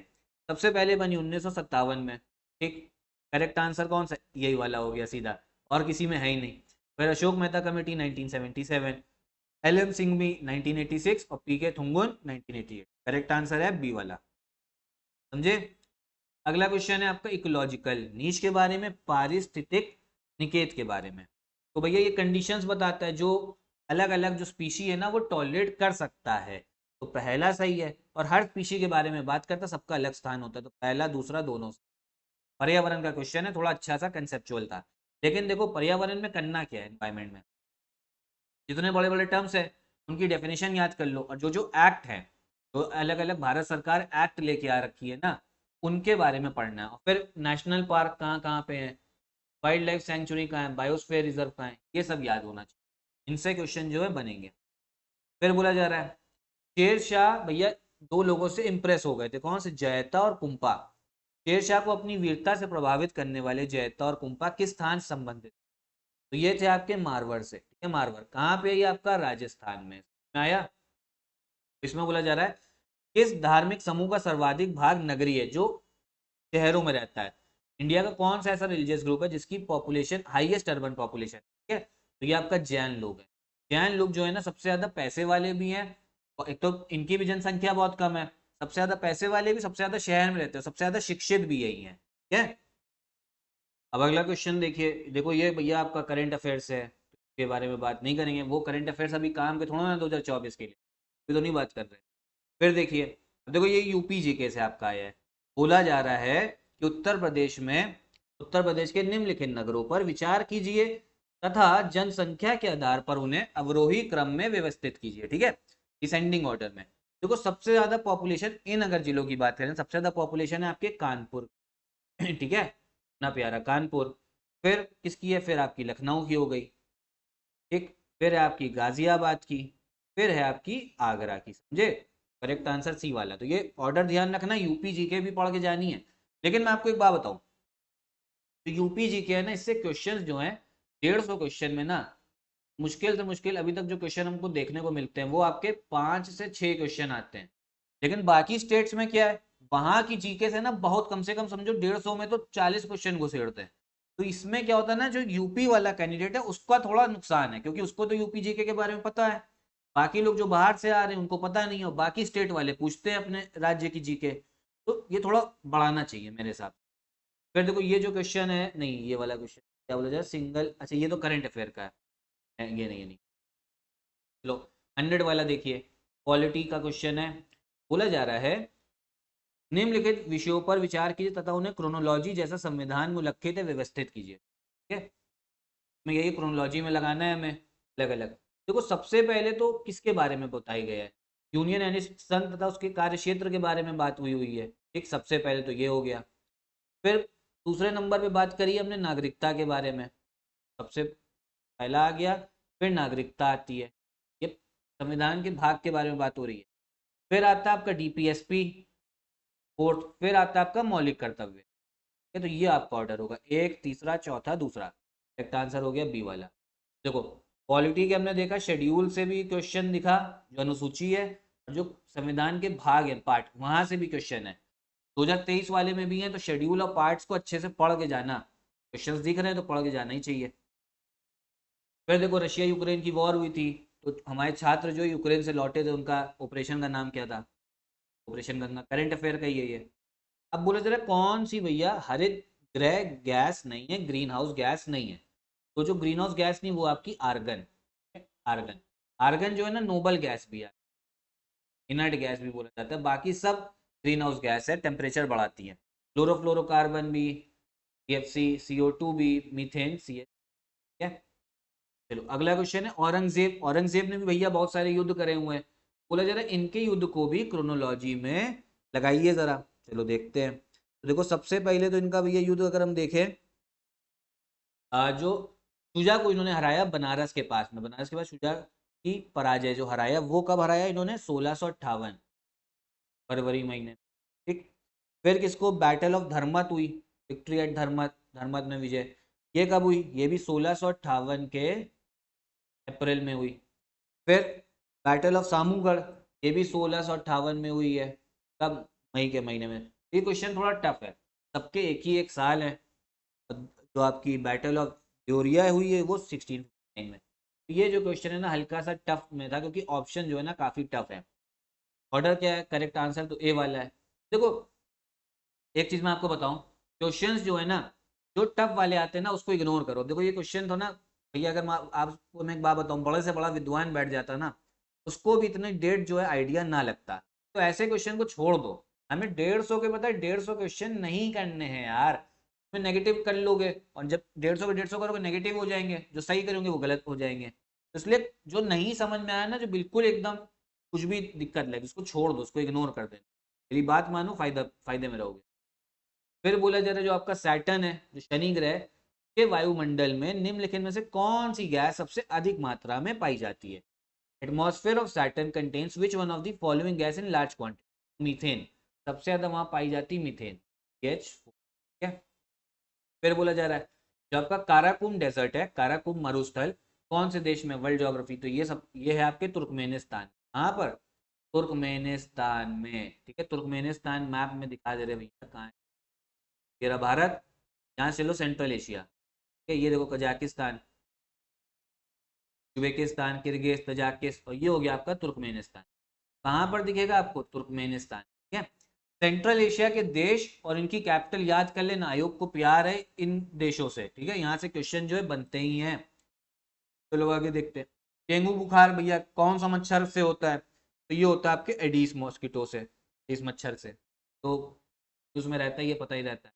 सबसे पहले बनी 1957 में, ठीक। करेक्ट आंसर कौन सा, यही वाला हो गया सीधा, और किसी में है ही नहीं। फिर अशोक मेहता कमेटी 1977, एलएम सिंह भी 1986 और पीके थुंगुन 1988। करेक्ट आंसर है बी वाला, समझे। अगला क्वेश्चन है आपका इकोलॉजिकल नीच के बारे में, पारिस्थितिक निकेत के बारे में। तो भैया ये कंडीशंस बताता है जो अलग अलग जो स्पीशी है ना, वो टॉलरेट कर सकता है, तो पहला सही है। और हर स्पीशी के बारे में बात करता है, सबका अलग स्थान होता है, तो पहला दूसरा दोनों। पर्यावरण का क्वेश्चन है, थोड़ा अच्छा सा कंसेप्चुअल था। लेकिन देखो पर्यावरण में करना क्या है, एनवायरमेंट में जितने बड़े बड़े टर्म्स है उनकी डेफिनेशन याद कर लो, और जो जो एक्ट है, जो अलग अलग भारत सरकार एक्ट लेके आ रखी है ना, उनके बारे में पढ़ना है। और फिर नेशनल पार्क कहाँ कहाँ पे है, वाइल्ड लाइफ सेंचुरी कहाँ है, बायोस्फीयर रिजर्व कहाँ है, ये सब याद होना चाहिए। इनसे क्वेश्चन जो है बनेंगे। फिर बोला जा रहा है शेर शाह भैया 2 लोगों से इंप्रेस हो गए थे, कौन से, जयता और कुंपा। शेर शाह को अपनी वीरता से प्रभावित करने वाले जयता और कुंपा किस स्थान से संबंधित, तो ये थे आपके मारवाड़ से, ठीक है। मारवाड़ कहाँ पे, ये आपका राजस्थान में आया। इसमें बोला जा रहा है किस धार्मिक समूह का सर्वाधिक भाग नगरीय है, जो शहरों में रहता है। इंडिया का कौन सा ऐसा रिलीजियस ग्रुप है जिसकी पॉपुलेशन हाईएस्ट अर्बन पॉपुलेशन, ठीक है, तो ये आपका जैन लोग है। जैन लोग जो है ना, सबसे ज्यादा पैसे वाले भी हैं, और एक तो इनकी भी जनसंख्या बहुत कम है, सबसे ज्यादा पैसे वाले भी, सबसे ज्यादा शहर में रहते हैं, सबसे ज्यादा शिक्षित भी यही है, ठीक है। अब अगला क्वेश्चन देखिए, देखो ये भैया आपका करंट अफेयर्स है, के बारे में बात नहीं करेंगे, वो करंट अफेयर्स अभी काम के थोड़ा ना 2024 के लिए, अभी तो नहीं बात कर रहे। फिर देखिए, देखो ये यूपी जीके से आपका आया है। बोला जा रहा है कि उत्तर प्रदेश के निम्नलिखित नगरों पर विचार कीजिए तथा जनसंख्या के आधार पर उन्हें अवरोही क्रम में व्यवस्थित कीजिए, ठीक है, डिसेंडिंग ऑर्डर में। देखो सबसे ज्यादा पॉपुलेशन इन अगर जिलों की बात करें, सबसे ज्यादा पॉपुलेशन है आपके कानपुर ठीक है, ना प्यारा कानपुर। फिर किसकी है, फिर आपकी लखनऊ की हो गई, ठीक। फिर है आपकी गाजियाबाद की, फिर है आपकी आगरा की, समझे। करेक्ट आंसर सी वाला। तो ये ऑर्डर ध्यान रखना, यूपी जीके भी पढ़ के जानी है। लेकिन मैं आपको एक बात बताऊं, तो यूपी जीके है ना, इससे क्वेश्चंस जो हैं 150 क्वेश्चन में ना, मुश्किल से मुश्किल अभी तक जो क्वेश्चन हमको देखने को मिलते हैं, वो आपके 5 से 6 क्वेश्चन आते हैं, लेकिन बाकी स्टेट्स में क्या है, वहां की जीके से ना बहुत कम से कम समझो 150 में तो 40 क्वेश्चन घुसेड़ते हैं। तो इसमें क्या होता है ना, जो यूपी वाला कैंडिडेट है उसका थोड़ा नुकसान है, क्योंकि उसको तो यूपी जीके के बारे में पता है, बाकी लोग जो बाहर से आ रहे हैं उनको पता नहीं है, बाकी स्टेट वाले पूछते हैं अपने राज्य की जीके। तो ये थोड़ा बढ़ाना चाहिए मेरे हिसाब से। फिर देखो ये जो क्वेश्चन है, नहीं ये वाला क्वेश्चन क्या बोला जाए, सिंगल, अच्छा ये तो करंट अफेयर का है, ये नहीं। चलो 100 वाला देखिए, पॉलिटी का क्वेश्चन है। बोला जा रहा है निम्नलिखित विषयों पर विचार कीजिए तथा उन्हें क्रोनोलॉजी जैसा संविधान में उल्लिखित व्यवस्थित कीजिए। ठीक है, मैं यही क्रोनोलॉजी में लगाना है हमें अलग अलग। देखो सबसे पहले तो किसके बारे में बताई गया है, यूनियन यानी संघ तथा उसके कार्य क्षेत्र के बारे में बात हुई हुई है। ठीक, सबसे पहले तो ये हो गया। फिर दूसरे नंबर पे बात करी हमने नागरिकता के बारे में, सबसे पहला आ गया। फिर नागरिकता आती है, ये संविधान के भाग के बारे में बात हो रही है। फिर आता है आपका डीपीएसपी फोर्थ, फिर आता है आपका मौलिक कर्तव्य। तो ये आपका ऑर्डर होगा, एक, तीसरा, चौथा, दूसरा। करेक्ट आंसर हो गया बी वाला। देखो पॉलिटी के हमने देखा शेड्यूल से भी क्वेश्चन दिखा, जो अनुसूची है, और जो संविधान के भाग है पार्ट, वहां से भी क्वेश्चन है। 2023 वाले में भी है, तो शेड्यूल और पार्ट्स को अच्छे से पढ़ के जाना, क्वेश्चंस दिख रहे हैं तो पढ़ के जाना ही चाहिए। फिर देखो रशिया यूक्रेन की वॉर हुई थी, तो हमारे छात्र जो यूक्रेन से लौटे थे उनका ऑपरेशन का नाम क्या था, ऑपरेशन गंगा, करंट अफेयर का ही है ये। अब बोले जरा कौन सी भैया हरित गृह गैस नहीं है, ग्रीन हाउस गैस नहीं है। तो जो ग्रीन हाउस गैस नहीं वो आपकी आर्गन, आर्गन। आर्गन जो है ना नोबल गैस भी है, इनर्ट गैस भी बोला जाता है, बाकी सब ग्रीन हाउस गैस है, टेम्परेचर बढ़ाती है। क्लोरोफ्लोरोकार्बन भी, सीएफसी, CO2 भी, मीथेन, सी है। चलो अगला क्वेश्चन है औरंगजेब, औरंगजेब ने भी भैया बहुत सारे युद्ध करे हुए हैं, बोला जरा इनके युद्ध को भी क्रोनोलॉजी में लगाइए जरा। चलो देखते हैं। तो देखो सबसे पहले तो इनका भैया युद्ध अगर हम देखें, जो शुजा को इन्होंने हराया बनारस के पास में, बनारस के पास शुजा की पराजय जो हराया, वो कब हराया इन्होंने, 1658 फरवरी महीने। ठीक, फिर किसको, बैटल ऑफ धर्मत हुई, विक्ट्री एट धर्मत, धर्मत में विजय, ये कब हुई, ये भी 1658 के अप्रैल में हुई। फिर बैटल ऑफ सामूगढ़, ये भी 1658 में हुई है, कब, मई के महीने में। ये क्वेश्चन थोड़ा टफ है, सबके एक ही एक साल है। जो आपकी बैटल ऑफ ब्योरिया हुई है वो 1659 में। तो ये जो क्वेश्चन है ना हल्का सा टफ में था, क्योंकि ऑप्शन जो है ना काफी टफ है। ऑर्डर क्या है, करेक्ट आंसर तो ए वाला है। देखो एक चीज मैं आपको बताऊं, क्वेश्चंस जो है ना, जो टफ वाले आते हैं ना उसको इग्नोर करो। देखो ये क्वेश्चन था ना भैया, अगर आपको मैं एक बात बताऊं, बड़े से बड़ा विद्वान बैठ जाता ना, उसको भी इतने डेट जो है आइडिया ना लगता। तो ऐसे क्वेश्चन को छोड़ दो, हमें 150 के, पता है 150 क्वेश्चन नहीं करने हैं यार। में नेगेटिव कर लोगे, और जब 150 के 150 करोगे नेगेटिव हो जाएंगे, जो सही करोगे वो गलत हो जाएंगे। तो इसलिए जो नहीं समझ में आया ना, जो बिल्कुल एकदम कुछ भी दिक्कत लगे, उसको छोड़ दो, उसको इग्नोर कर देना। मेरी बात मानो, फायदे में रहोगे। फिर बोला जा रहा है जो आपका सैटर्न है, जो शनि ग्रह के वायुमंडल में निम्नलिखित में से कौन सी गैस सबसे अधिक मात्रा में पाई जाती है। Atmosphere of Saturn contains which one of the following gas in large quantity, methane, सबसे ज्यादा वहां पाई जाती मीथेन, एच। ठीक है, फिर बोला जा रहा है जो आपका काराकुम डेजर्ट है, काराकुम मरुस्थल कौन से देश में, वर्ल्ड ज्योग्राफी, तो ये सब ये है आपके तुर्कमेनिस्तान। कहाँ पर, तुर्कमेनिस्तान में। ठीक है, तुर्कमेनिस्तान मैप में दिखा दे रहे भैया कहाँ है, ये रहा भारत, यहाँ से लो सेंट्रल एशिया। ठीक है, ये देखो कजाकिस्तान, उज्बेकिस्तान, किर्गिज, तजाकिस्तान, और ये हो गया आपका तुर्कमेनिस्तान। कहाँ पर दिखेगा आपको, तुर्कमेनिस्तान। ठीक है, सेंट्रल एशिया के देश और इनकी कैपिटल याद कर लेना, आयोग को प्यार है इन देशों से। ठीक है, यहाँ से क्वेश्चन जो है बनते ही हैं। तो लोग आगे देखते हैं, डेंगू बुखार भैया कौन सा मच्छर से होता है, तो ये होता है आपके एडीज मॉस्किटो से, इस मच्छर से। तो उसमें रहता है, ये पता ही रहता है।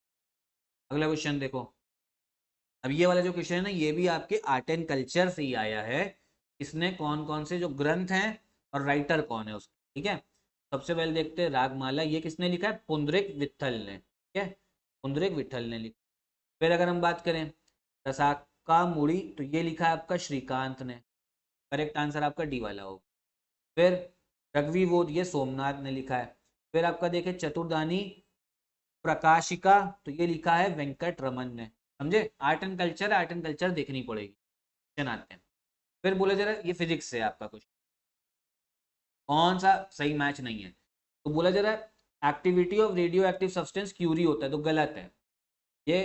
अगला क्वेश्चन देखो, अब ये वाला जो क्वेश्चन है ना, ये भी आपके आर्ट एंड कल्चर से ही आया है। इसने कौन कौन से जो ग्रंथ हैं और राइटर कौन है उसके। ठीक है, सबसे पहले देखते हैं रागमाला, ये किसने लिखा है, पुंडरीक विट्ठल ने। ठीक है, पुंडरीक विट्ठल ने लिखा। फिर अगर हम बात करें रसाका मुड़ी, तो ये लिखा है आपका श्रीकांत ने। करेक्ट आंसर आपका डी वाला होगा। फिर रग्विवोध, ये सोमनाथ ने लिखा है। फिर आपका देखें चतुर्दानी प्रकाशिका, तो ये लिखा है वेंकट रमन ने। समझे, art and culture, art and culture देखनी पड़ेगी, क्वेश्चन आते हैं। फिर बोले जरा ये फिजिक्स से आपका कुछ कौन सा सही मैच नहीं है, तो बोला जा रहा है activity of radioactive substance Curie होता है, तो गलत है, ये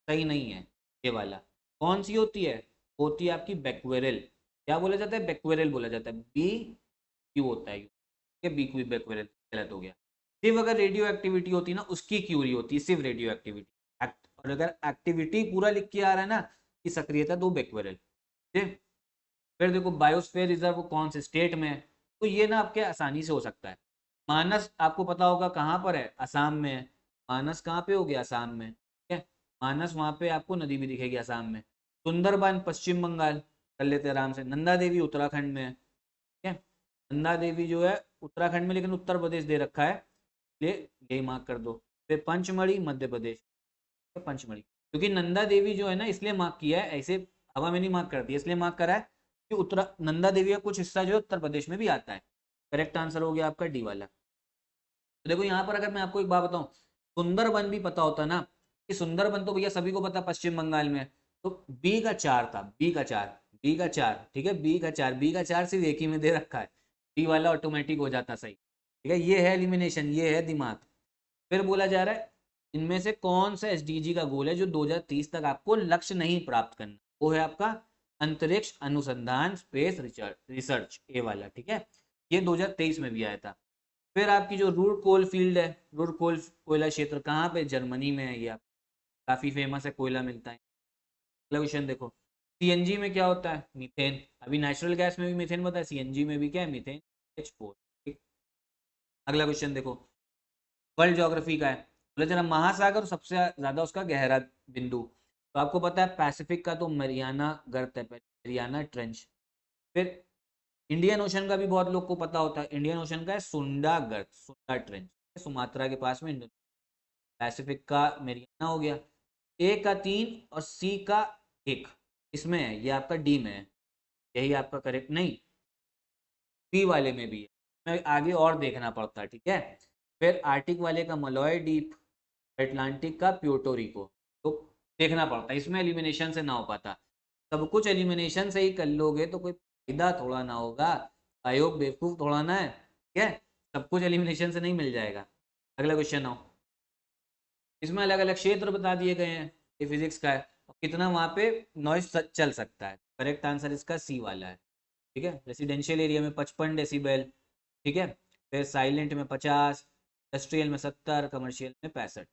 सही नहीं है ये वाला। कौन सी होती है आपकी बेक्वेरल। क्या बोला जाता है? बेक्वेरल बोला जाता है, बी क्यू होता है, बी क्यू बेक्वेरल, गलत हो गया। सिर्फ अगर रेडियो एक्टिविटी होती ना उसकी क्यूरी होती है, सिर्फ रेडियो एक्टिविटी। और अगर एक्टिविटी पूरा लिख के आ रहा है ना कि सक्रियता, तो बेक्वेरल। ठीक। फिर देखो बायोस्फीयर रिजर्व कौन से स्टेट में है, तो ये ना आपके आसानी से हो सकता है। मानस आपको पता होगा कहाँ पर है, असम में है। मानस कहाँ पे हो गया? असम में, ठीक है। मानस वहाँ पे आपको नदी भी दिखेगी असम में। सुंदरबन पश्चिम बंगाल, कर लेते आराम से। नंदा देवी उत्तराखंड में है, ठीक है। नंदा देवी जो है उत्तराखंड में, लेकिन उत्तर प्रदेश दे रखा है, इसलिए यही मार्क कर दो। फिर पंचमढ़ी मध्य प्रदेश, पंचमढ़ी, क्योंकि नंदा देवी जो है ना इसलिए मार्क किया है, ऐसे हवा में नहीं मार्क कर दिया, इसलिए मार्क करा है कि उत्तरा नंदा देवी का कुछ हिस्सा जो है उत्तर प्रदेश में भी आता है। करेक्ट आंसर हो गया आपका डी वाला। तो देखो यहाँ पर अगर मैं आपको एक बात बताऊं, सुंदरबन भी पता होता ना, कि सुंदरबन तो भैया सभी को पता पश्चिम बंगाल में, तो बी का 4 था, बी का 4, बी का 4, ठीक है, बी का 4, बी का 4 सिर्फ एक ही में दे रखा है, डी वाला ऑटोमेटिक हो जाता सही, ठीक है। ये है एलिमिनेशन, ये है दिमाग। फिर बोला जा रहा है इनमें से कौन सा एसडीजी का गोल है जो 2030 तक आपको लक्ष्य नहीं प्राप्त करना, वो है आपका अंतरिक्ष अनुसंधान, स्पेस रिसर्च, ए वाला, ठीक है। ये 2023 में भी आया था। फिर आपकी जो रूर कोल फील्ड है, रूर कोल कोयला क्षेत्र कहाँ पे? जर्मनी में है, ये आप काफी फेमस है, कोयला मिलता है। अगला क्वेश्चन देखो, सीएनजी में क्या होता है? मीथेन। अभी नेचुरल गैस में भी मीथेन होता है, सीएनजी में भी क्या है? मीथेन H4, ठीक। अगला क्वेश्चन देखो, वर्ल्ड ज्योग्राफी का है, बोले जरा महासागर सबसे ज्यादा उसका गहरा बिंदु, तो आपको पता है पैसिफिक का तो मरियाना गर्त है, मरियाना ट्रेंच। फिर इंडियन ओशन का भी बहुत लोग को पता होता है, इंडियन ओशन का है सुंडा गर्त, सुंडा ट्रेंच, सुमात्रा के पास में इंडियन। पैसिफिक का मेरियाना हो गया। ए का 3 और सी का 1 इसमें है, ये आपका डी में है, यही आपका करेक्ट नहीं, बी वाले में भी है, मैं आगे और देखना पड़ता है, ठीक है। फिर आर्टिक वाले का मलॉय डीप, अटलांटिक का प्यूर्टोरिको, तो देखना पड़ता है, इसमें एलिमिनेशन से ना हो पाता। सब कुछ एलिमिनेशन से ही कर लोगे तो कोई फायदा थोड़ा ना होगा, आयोग बेवकूफ थोड़ा ना है, ठीक है। सब कुछ एलिमिनेशन से नहीं मिल जाएगा। अगला क्वेश्चन आओ, इसमें अलग अलग क्षेत्र बता दिए गए हैं, ये फिजिक्स का है, और कितना वहां पे नॉइज चल सकता है। करेक्ट आंसर इसका सी वाला है, ठीक है। रेसिडेंशियल एरिया में 55 डेसिबल, ठीक है। फिर साइलेंट में 50, इंडस्ट्रियल में 70, कमर्शियल में 65।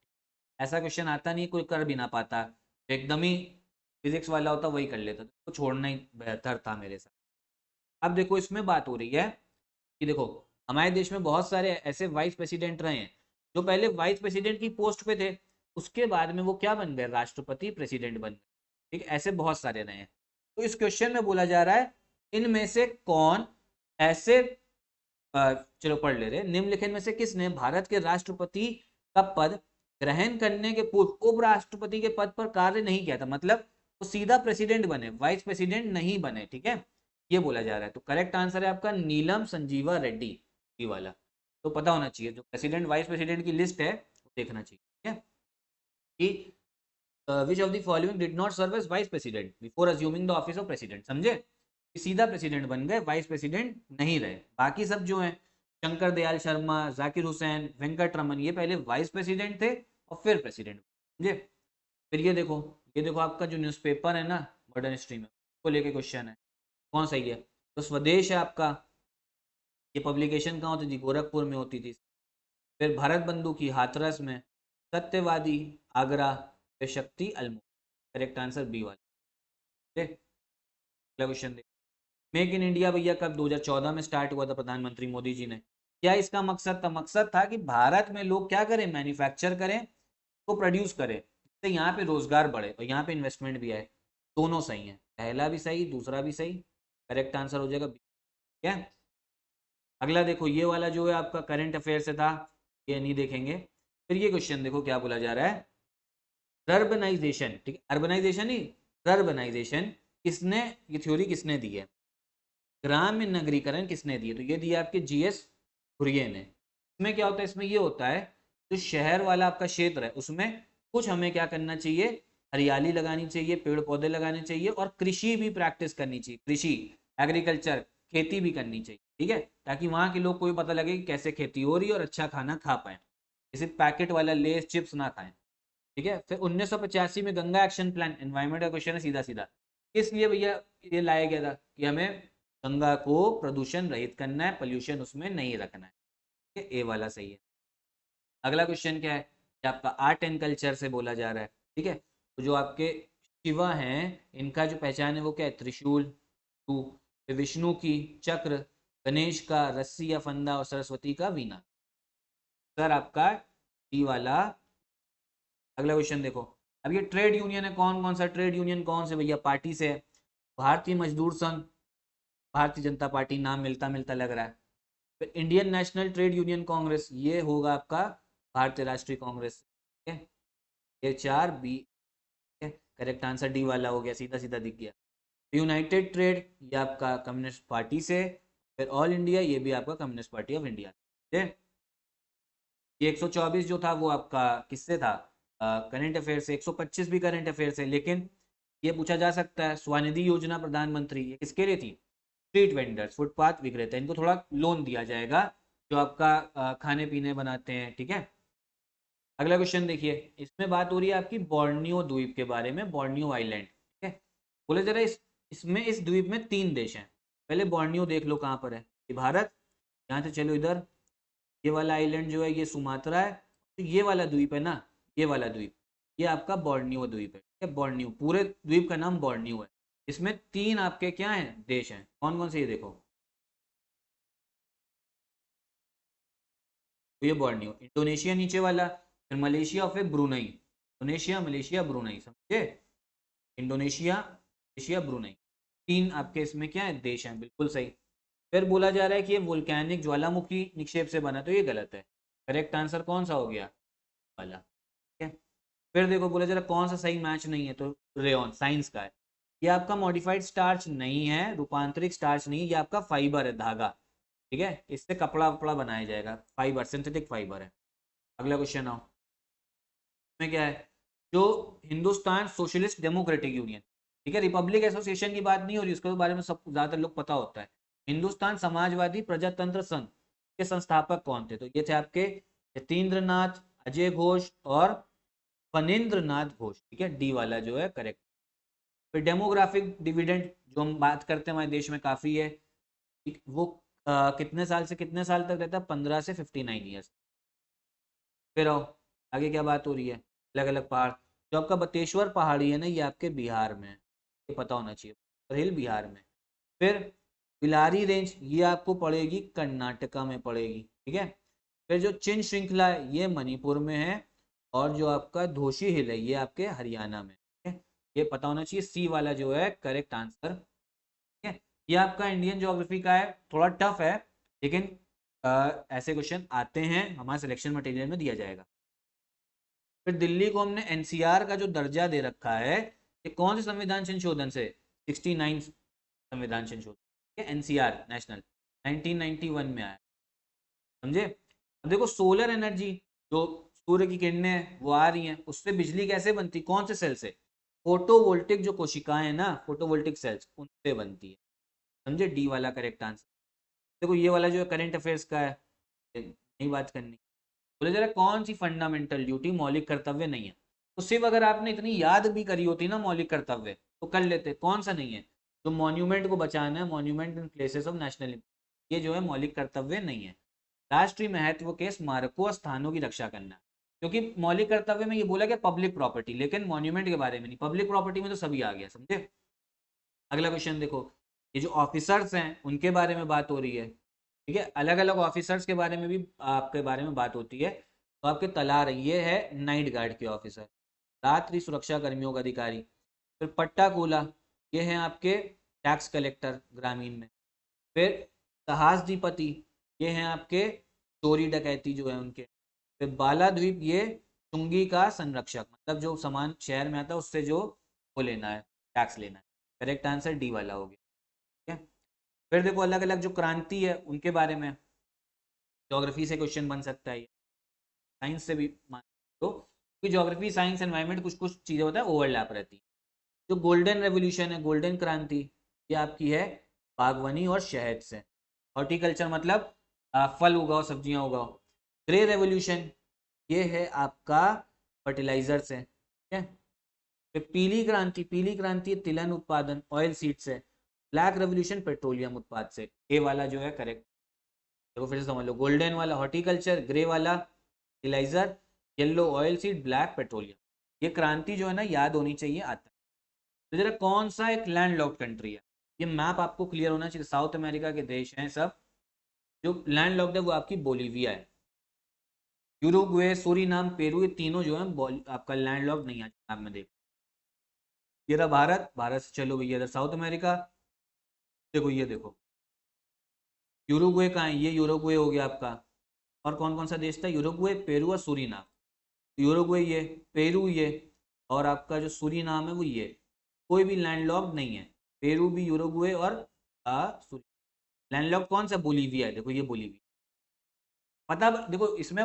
ऐसा क्वेश्चन आता नहीं, कोई कर भी ना पाता, एकदम ही फिजिक्स वाला होता वही कर लेता, तो छोड़ना ही बेहतर था मेरे साथ। अब देखो इसमें बात हो रही है कि देखो हमारे देश में बहुत सारे ऐसे वाइस प्रेसिडेंट रहे हैं जो पहले वाइस प्रेसिडेंट की पोस्ट पे थे, उसके बाद में वो क्या बन गए? राष्ट्रपति प्रेसिडेंट बन गए, ठीक। ऐसे बहुत सारे रहे हैं। तो इस क्वेश्चन में बोला जा रहा है इनमें से कौन ऐसे चलो पढ़ ले रहे, निम्नलिखित में से किसने भारत के राष्ट्रपति का पद ग्रहण करने के पूर्व उपराष्ट्रपति के पद पर कार्य नहीं किया था, मतलब वो सीधा प्रेसिडेंट बने, वाइस प्रेसिडेंट नहीं बने, ठीक है, ये बोला जा रहा है। तो करेक्ट आंसर है आपका नीलम संजीवा रेड्डी, ये वाला। तो पता होना चाहिए, जो प्रेसिडेंट वाइस प्रेसिडेंट की लिस्ट है वो देखना चाहिए, ठीक है, कि which of the following did not serve as vice president before assuming the office of president, समझे, सीधा प्रेसिडेंट बन गए, वाइस प्रेसिडेंट नहीं रहे। बाकी सब जो हैं शंकर दयाल शर्मा, जाकिर हुसैन, वेंकट रमन, ये पहले वाइस प्रेसिडेंट थे और फिर प्रेसिडेंट, समझे। फिर ये देखो आपका जो न्यूज़पेपर है ना मॉडर्न हिस्ट्री में, को लेके क्वेश्चन है, कौन सही है? तो स्वदेश है आपका, ये पब्लिकेशन कहाँ होती थी? गोरखपुर में होती थी। फिर भारत बंधु की हाथरस में, सत्यवादी आगरा, फिर शक्ति अल्मोड़ा। करेक्ट आंसर बी वाला, ठीक। अगला क्वेश्चन देख, मेक इन इंडिया भैया कब 2014 में स्टार्ट हुआ था प्रधानमंत्री मोदी जी ने? क्या इसका मकसद था? मकसद था कि भारत में लोग क्या करें? मैन्युफैक्चर करें, तो प्रोड्यूस करें, तो यहाँ पे रोजगार बढ़े और यहाँ पे इन्वेस्टमेंट भी आए। दोनों सही है, पहला भी सही दूसरा भी सही, करेक्ट आंसर हो जाएगा, ठीक है। अगला देखो, ये वाला जो है आपका करंट अफेयर से था, ये नहीं देखेंगे। फिर ये क्वेश्चन देखो क्या बोला जा रहा है, अर्बनाइजेशन, ठीक है, अर्बनाइजेशन ही अर्बनाइजेशन किसने, ये थ्योरी किसने दी है? ग्राम्य नगरीकरण किसने दी है? तो ये दिया आपके जीएस कुरियन ने। इसमें क्या होता है? इसमें ये होता है जो शहर वाला आपका क्षेत्र है उसमें कुछ हमें क्या करना चाहिए? हरियाली लगानी चाहिए, पेड़ पौधे लगाने चाहिए और कृषि भी प्रैक्टिस करनी चाहिए, कृषि एग्रीकल्चर खेती भी करनी चाहिए, ठीक है, ताकि वहाँ के लोग को भी पता लगे कि कैसे खेती हो रही है और अच्छा खाना खा पाए, जैसे पैकेट वाला लेस चिप्स ना खाएं। ठीक है, फिर 1985 में गंगा एक्शन प्लान, एनवायरमेंट का क्वेश्चन है सीधा सीधा, इसलिए भैया ये लाया गया था कि हमें गंगा को प्रदूषण रहित करना है, पोल्यूशन उसमें नहीं रखना है। ठीक है, ए वाला सही है। अगला क्वेश्चन क्या है, कि आपका आर्ट एंड कल्चर से बोला जा रहा है। ठीक है, तो जो आपके शिवा हैं इनका जो पहचान है वो क्या है, त्रिशूल, टू, विष्णु की चक्र, गणेश का रस्सी या फंदा और सरस्वती का वीणा। सर आपका डी वाला। अगला क्वेश्चन देखो, अब ये ट्रेड यूनियन है, कौन कौन सा ट्रेड यूनियन, कौन से भैया पार्टी से है, भारतीय मजदूर संघ, भारतीय जनता पार्टी, नाम मिलता मिलता लग रहा है। फिर Indian national trade union Congress, ये होगा आपका भारतीय राष्ट्रीय कांग्रेस। ठीक है, ये चार बी, करेक्ट आंसर डी वाला हो गया, सीधा सीधा दिख गया। यूनाइटेड ट्रेड, ये आपका कम्युनिस्ट पार्टी से। फिर ऑल इंडिया, ये भी आपका कम्युनिस्ट पार्टी ऑफ इंडिया। ठीक है, ये 124 जो था वो आपका किससे था, करंट अफेयर से, 125 भी करंट अफेयर से। लेकिन ये पूछा जा सकता है, स्वनिधि योजना प्रधानमंत्री, ये किसके लिए थी, स्ट्रीट वेंडर्स, फुटपाथ विक्रेता, इनको थोड़ा लोन दिया जाएगा जो आपका खाने पीने बनाते हैं। ठीक है, अगला क्वेश्चन देखिए, इसमें बात हो रही है आपकी बोर्नियो द्वीप के बारे में, बोर्नियो आइलैंड। ठीक है, बोले जरा इसमें इस द्वीप में 3 देश हैं। पहले बोर्नियो देख लो कहाँ पर है, ये भारत, यहाँ से चलो इधर, ये वाला आइलैंड जो है ये सुमात्रा है, तो ये वाला द्वीप है ना, ये वाला द्वीप, ये आपका बोर्नियो द्वीप है। ठीक है, बोर्नियो, पूरे द्वीप का नाम बोर्नियो है। इसमें 3 आपके क्या हैं, देश हैं, कौन कौन से, ये देखो, तो ये बोर्नियो, इंडोनेशिया नीचे वाला, फिर मलेशिया और फिर ब्रुनई, इंडोनेशिया मलेशिया ब्रुनई, समझे, इंडोनेशिया मलेशिया ब्रुनई, 3 आपके इसमें क्या है, देश हैं, बिल्कुल सही। फिर बोला जा रहा है कि ये वोल्केनिक ज्वालामुखी निक्षेप से बना, तो ये गलत है। करेक्ट आंसर कौन सा हो गया, वाला। ठीक है, फिर देखो बोला जरा कौन सा सही मैच नहीं है, तो रेयन साइंस का है। ये आपका मॉडिफाइड स्टार्च नहीं है, रूपांतरित स्टार्च नहीं है, ये आपका फाइबर है, धागा। ठीक है, इससे कपड़ा वपड़ा बनाया जाएगा, फाइबर, सिंथेटिक फाइबर है। अगला क्वेश्चन आओ, में क्या है, जो हिंदुस्तान सोशलिस्ट डेमोक्रेटिक यूनियन, ठीक है, रिपब्लिक एसोसिएशन की बात नहीं हो रही, उसके बारे में सब ज्यादातर लोग पता होता है। हिंदुस्तान समाजवादी प्रजातंत्र संघ के संस्थापक कौन थे, तो ये थे आपके यतीन्द्र नाथ, अजय घोष और फणींद्र नाथ घोष। ठीक है, डी वाला जो है करेक्ट। फिर डेमोग्राफिक डिविडेंड जो हम बात करते हैं हमारे देश में काफी है, वो कितने साल से कितने साल तक रहता है, 15 से 59 ईयर्स। फिर आओ, आगे क्या बात हो रही है, अलग अलग पहाड़, जो आपका बतेश्वर पहाड़ी है ना, ये आपके बिहार में है, ये पता होना चाहिए, हिल बिहार में। फिर बिलारी रेंज, ये आपको पड़ेगी कर्नाटका में पड़ेगी। ठीक है, फिर जो चिन श्रृंखला है ये मणिपुर में है, और जो आपका धोशी हिल है ये आपके हरियाणा में। ठीक है, ये पता होना चाहिए, सी वाला जो है करेक्ट आंसर। ठीक है, ये आपका इंडियन ज्योग्राफी का है, थोड़ा टफ है, लेकिन ऐसे क्वेश्चन आते हैं, हमारे सिलेक्शन मटेरियल में दिया जाएगा। फिर दिल्ली को हमने एनसीआर का जो दर्जा दे रखा है, ये कौन से संविधान संशोधन से, 69 संविधान संशोधन, एनसीआर नेशनल, 1991 में आया, समझे। अब देखो सोलर एनर्जी, जो सूर्य की किरणें हैं वो आ रही हैं, उससे बिजली कैसे बनती, कौन से सेल से, फोटोवोल्टिक जो कोशिकाएं हैं ना, फोटोवोल्टिक सेल्स, उनसे बनती है, समझे, डी वाला करेक्ट आंसर। देखो ये वाला जो है करंट अफेयर्स का है, नहीं बात करनी। बोले जरा कौन सी फंडामेंटल ड्यूटी, मौलिक कर्तव्य नहीं है, तो सिर्फ अगर आपने इतनी याद भी करी होती ना मौलिक कर्तव्य तो कर लेते, कौन सा नहीं है, जो मॉन्यूमेंट को बचाना है, monument in places of national, ये जो है मौलिक कर्तव्य नहीं है। राष्ट्रीय महत्व के स्मारकों और स्थानों की रक्षा करना, क्योंकि मौलिक कर्तव्य में ये बोला गया पब्लिक प्रॉपर्टी, लेकिन मॉन्यूमेंट के बारे में नहीं, पब्लिक प्रॉपर्टी में तो सभी आ गया, समझे। अगला क्वेश्चन देखो, ये जो ऑफिसर्स हैं उनके बारे में बात हो रही है। ठीक है, अलग अलग ऑफिसर्स के बारे में भी आपके बारे में बात होती है, तो आपके तलार ये है नाइट गार्ड के ऑफिसर, रात्रि सुरक्षा कर्मियों का अधिकारी। फिर पट्टा कूला, ये हैं आपके टैक्स कलेक्टर ग्रामीण में। फिर सहासदीपति, ये हैं आपके चोरी डकैती जो है उनके। फिर बाला द्वीप, ये चुंगी का संरक्षक, मतलब जो सामान शहर में आता है उससे जो वो लेना है, टैक्स लेना है। करेक्ट आंसर डी वाला हो गया। ठीक है, फिर देखो अलग अलग जो क्रांति है उनके बारे में, ज्योग्राफी से क्वेश्चन बन सकता है, साइंस से भी मान लो, क्योंकि ज्योग्राफी साइंस एनवायरमेंट कुछ कुछ चीज़ें होता है ओवरलैप रहती है। जो गोल्डन रेवोल्यूशन है, गोल्डन क्रांति, ये आपकी है बागवानी और शहद से। हॉर्टिकल्चर मतलब फल उगाओ, सब्जियां उगाओ। ग्रे रेवोल्यूशन ये है आपका फर्टिलाइजर्स है, ठीक है। फिर पीली क्रांति है तिलहन उत्पादन, ऑयल सीड से। ब्लैक रेवोल्यूशन पेट्रोलियम उत्पाद से। ए वाला जो है करेक्ट। देखो फिर से समझ लो, गोल्डन वाला हॉर्टिकल्चर, ग्रे वाला fertiliser, yellow oil seed, black petroleum. ये क्रांति जो है ना याद होनी चाहिए आता है। तो जरा कौन सा एक लैंड लॉक्ड कंट्री है, ये मैप आपको क्लियर होना चाहिए। साउथ अमेरिका के देश हैं सब, जो लैंड लॉक्ड है वो आपकी बोलीविया है। यूरुग्वे, सूरीनाम, पेरू, ये तीनों जो है आपका लैंड लॉक्ड नहीं है मैप में। देखो ये रहा भारत, भारत से चलो भैया इधर साउथ अमेरिका। देखो ये देखो यूरुग्वे कहाँ है, ये यूरुग्वे हो गया आपका। और कौन कौन सा देश था, यूरुग्वे, पेरू और सूरीनाम। यूरुग्वे ये, पेरू ये, और आपका जो सूरीनाम है वो ये। कोई भी लैंडलॉक्ड नहीं है, पेरू भी, यूरुग्वे और लैंडलॉक्ड कौन सा, बोलीविया है। देखो ये बोलीविया। पता देखो इसमें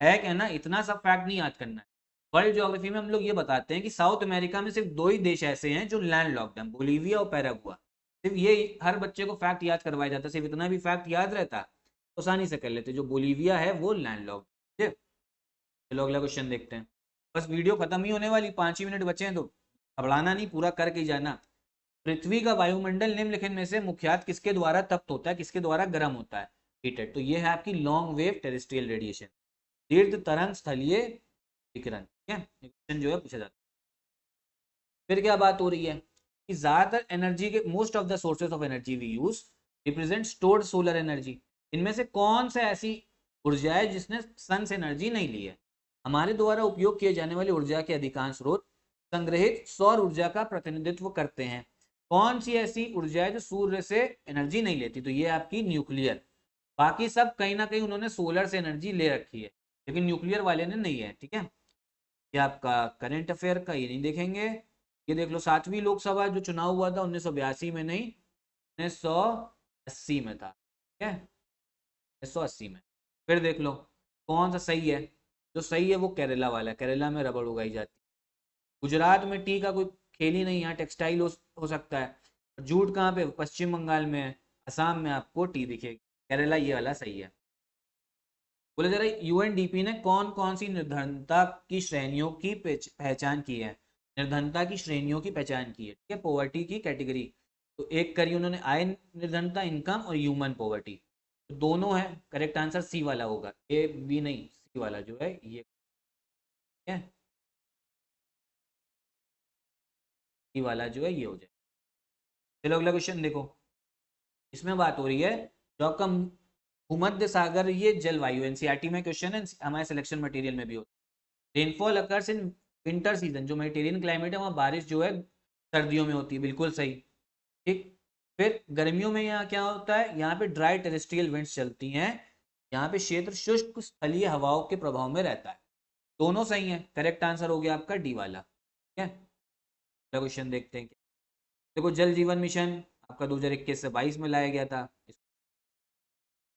है क्या ना, इतना सब फैक्ट नहीं याद करना है। वर्ल्ड ज्योग्राफी में हम लोग ये बताते हैं कि साउथ अमेरिका में सिर्फ दो ही देश ऐसे हैं जो लैंड लॉक्ड हैं, बोलीविया और पैरागुआ। सिर्फ ये हर बच्चे को फैक्ट याद करवाया जाता है, सिर्फ इतना भी फैक्ट याद रहता तो आसानी से कर लेते। जो बोलीविया है वो लैंड लॉक्ड। ठीक है, चलो अगला क्वेश्चन देखते हैं। बस वीडियो खत्म ही होने वाली, 5 ही मिनट बचे हैं, तो घबराना नहीं, पूरा करके ही जाना। पृथ्वी का वायुमंडल निम्नलिखित में से मुख्यतः किसके द्वारा तप्त होता है, किसके द्वारा गर्म होता है, हीटेड। तो ये है आपकी लॉन्ग वेव टेरेस्ट्रियल रेडिएशन, दीर्घ तरंग स्थलीय विकिरण। ठीक है, क्वेश्चन जो है पूछा जाता है। फिर क्या बात हो रही है कि ज्यादातर एनर्जी के, most of the sources of energy we use represent stored solar energy. इनमें से कौन सा ऐसी ऊर्जा है जिसने सन से एनर्जी नहीं ली है। हमारे द्वारा उपयोग किए जाने वाली ऊर्जा के अधिकांश स्रोत संग्रहित सौर ऊर्जा का प्रतिनिधित्व करते हैं। कौन सी ऐसी ऊर्जा है जो सूर्य से एनर्जी नहीं लेती, तो ये आपकी न्यूक्लियर। बाकी सब कहीं ना कहीं उन्होंने सोलर से एनर्जी ले रखी है, लेकिन न्यूक्लियर वाले ने नहीं है। ठीक है, ये आपका करंट अफेयर का, ये नहीं देखेंगे। ये देख लो 7वीं लोकसभा जो चुनाव हुआ था 1982 में नहीं, 1980 में था। ठीक है, 1980 में। फिर देख लो कौन सा सही है। जो सही है वो केरला वाला है, केरला में रबड़ उगाई जाती है। गुजरात में टी का कोई खेल ही नहीं, यहाँ टेक्सटाइल हो सकता है। जूट कहाँ पे, पश्चिम बंगाल में है। असम में आपको टी दिखेगी। केरला ये वाला सही है। बोले जरा यूएनडीपी ने कौन कौन सी निर्धनता की श्रेणियों की पहचान की है। निर्धनता की श्रेणियों की पहचान की है, ठीक है, पॉवर्टी की कैटेगरी। तो एक करी उन्होंने आय निर्धनता, इनकम और ह्यूमन पॉवर्टी। तो दोनों है, करेक्ट आंसर सी वाला होगा, ए बी नहीं, सी वाला जो है ये है, सी वाला जो है ये हो जाए। चलो अगला क्वेश्चन देखो। इसमें बात हो रही है जो आपका भूमध्य सागर ये जलवायु, एनसीईआरटी में क्वेश्चन है, हमारे सिलेक्शन मटेरियल में भी होता है। Rainfall occurs in winter season, जो मेडिटेरियन क्लाइमेट है वहाँ बारिश जो है सर्दियों में होती है, बिल्कुल सही। ठीक। फिर गर्मियों में यहाँ क्या होता है, यहाँ पे ड्राई टेरेस्ट्रियल विंड्स चलती हैं, यहाँ पे क्षेत्र शुष्क स्थलीय हवाओं के प्रभाव में रहता है। दोनों सही है, करेक्ट आंसर हो गया आपका डी वाला। ठीक है, अगला क्वेश्चन देखते हैं। देखो जल जीवन मिशन आपका 2021 से 22 में लाया गया था।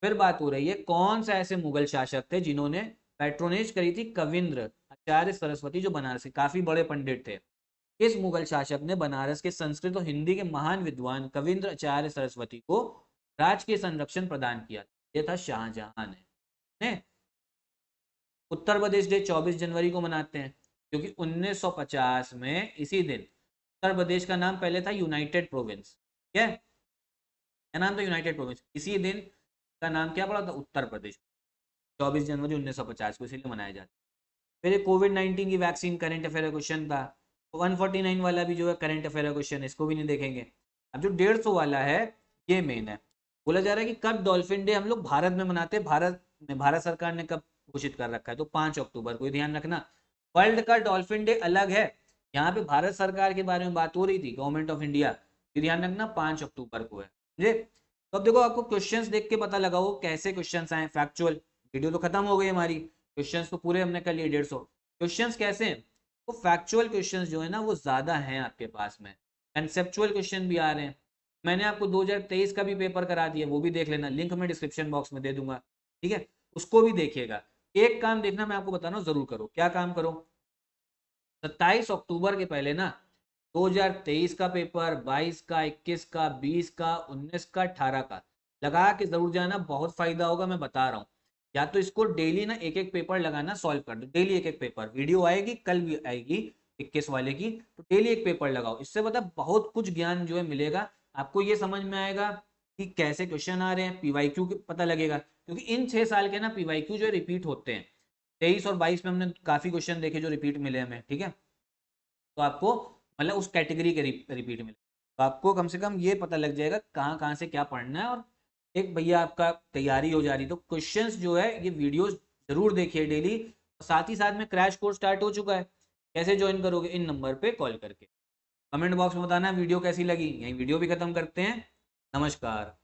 फिर बात हो रही है कौन सा ऐसे मुगल शासक थे जिन्होंने पैट्रोनेज करी थी कविंद्र आचार्य सरस्वती, जो बनारस के काफी बड़े पंडित थे। इस मुगल शासक ने बनारस के संस्कृत और हिंदी के महान विद्वान कविंद्र आचार्य सरस्वती को राजकीय संरक्षण प्रदान किया। यह था शाहजहां ने। उत्तर प्रदेश डे 24 जनवरी को मनाते हैं क्योंकि 1950 में इसी दिन उत्तर प्रदेश का नाम पहले था यूनाइटेड प्रोविंस। ठीक है, क्या नाम था, यूनाइटेड प्रोविंस। इसी दिन का नाम क्या पड़ा था, उत्तर प्रदेश। 24 जनवरी 1950 को इसीलिए मनाया जाता है। फिर ये कोविड-19 की वैक्सीन करंट अफेयर क्वेश्चन था। तो 149 वाला भी जो है करंट अफेयर क्वेश्चन, इसको भी नहीं देखेंगे। अब जो 150 वाला है ये मेन है। बोला जा रहा है कि कब डॉल्फिन डे हम लोग भारत में मनाते हैं, भारत में भारत सरकार ने कब घोषित कर रखा है, तो 5 अक्टूबर को, ध्यान रखना। वर्ल्ड का डॉल्फिन डे अलग है, यहाँ पे भारत सरकार के बारे में बात हो रही थी, गवर्नमेंट ऑफ इंडिया, ध्यान रखना 5 अक्टूबर को है जी। तो अब देखो आपको क्वेश्चंस देख के पता लगा वो कैसे क्वेश्चंस आए, फैक्चुअल। वीडियो तो खत्म हो गई हमारी, क्वेश्चंस तो पूरे हमने कर लिए 150। क्वेश्चंस कैसे हैं, तो फैक्चुअल क्वेश्चंस जो है ना वो ज्यादा हैं आपके पास में, कंसेप्चुअल क्वेश्चन भी आ रहे हैं। मैंने आपको 2023 का भी पेपर करा दिया, वो भी देख लेना, लिंक मैं डिस्क्रिप्शन बॉक्स में दे दूंगा। ठीक है, उसको भी देखिएगा। एक काम देखना, मैं आपको बता रहा हूँ, जरूर करो। क्या काम करो, 27 अक्टूबर के पहले ना 2023 का पेपर, 22 का, 21 का, 20 का, 19 का, 18 का, लगा के जरूर जाना, बहुत फायदा होगा, मैं बता रहा हूँ। या तो इसको डेली ना एक एक पेपर लगाना, सॉल्व कर दो डेली एक एक पेपर, वीडियो आएगी कल भी आएगी 21 वाले की, तो डेली एक पेपर लगाओ, इससे पता बहुत कुछ ज्ञान जो है मिलेगा आपको, ये समझ में आएगा कि कैसे क्वेश्चन आ रहे हैं, पीवाईक्यू पता लगेगा, क्योंकि इन 6 साल के ना पीवाईक्यू जो रिपीट होते हैं, 23 और 22 में हमने काफी क्वेश्चन देखे जो रिपीट मिले हमें, ठीक है। तो आपको मतलब उस कैटेगरी के रिपीट मिले, तो आपको कम से कम ये पता लग जाएगा कहाँ कहाँ से क्या पढ़ना है। और एक भैया आपका तैयारी हो जा रही, तो क्वेश्चंस जो है ये वीडियोस जरूर देखिए डेली। साथ ही साथ में क्रैश कोर्स स्टार्ट हो चुका है, कैसे ज्वाइन करोगे, इन नंबर पे कॉल करके। कमेंट बॉक्स में बताना वीडियो कैसी लगी। यही वीडियो भी खत्म करते हैं, नमस्कार।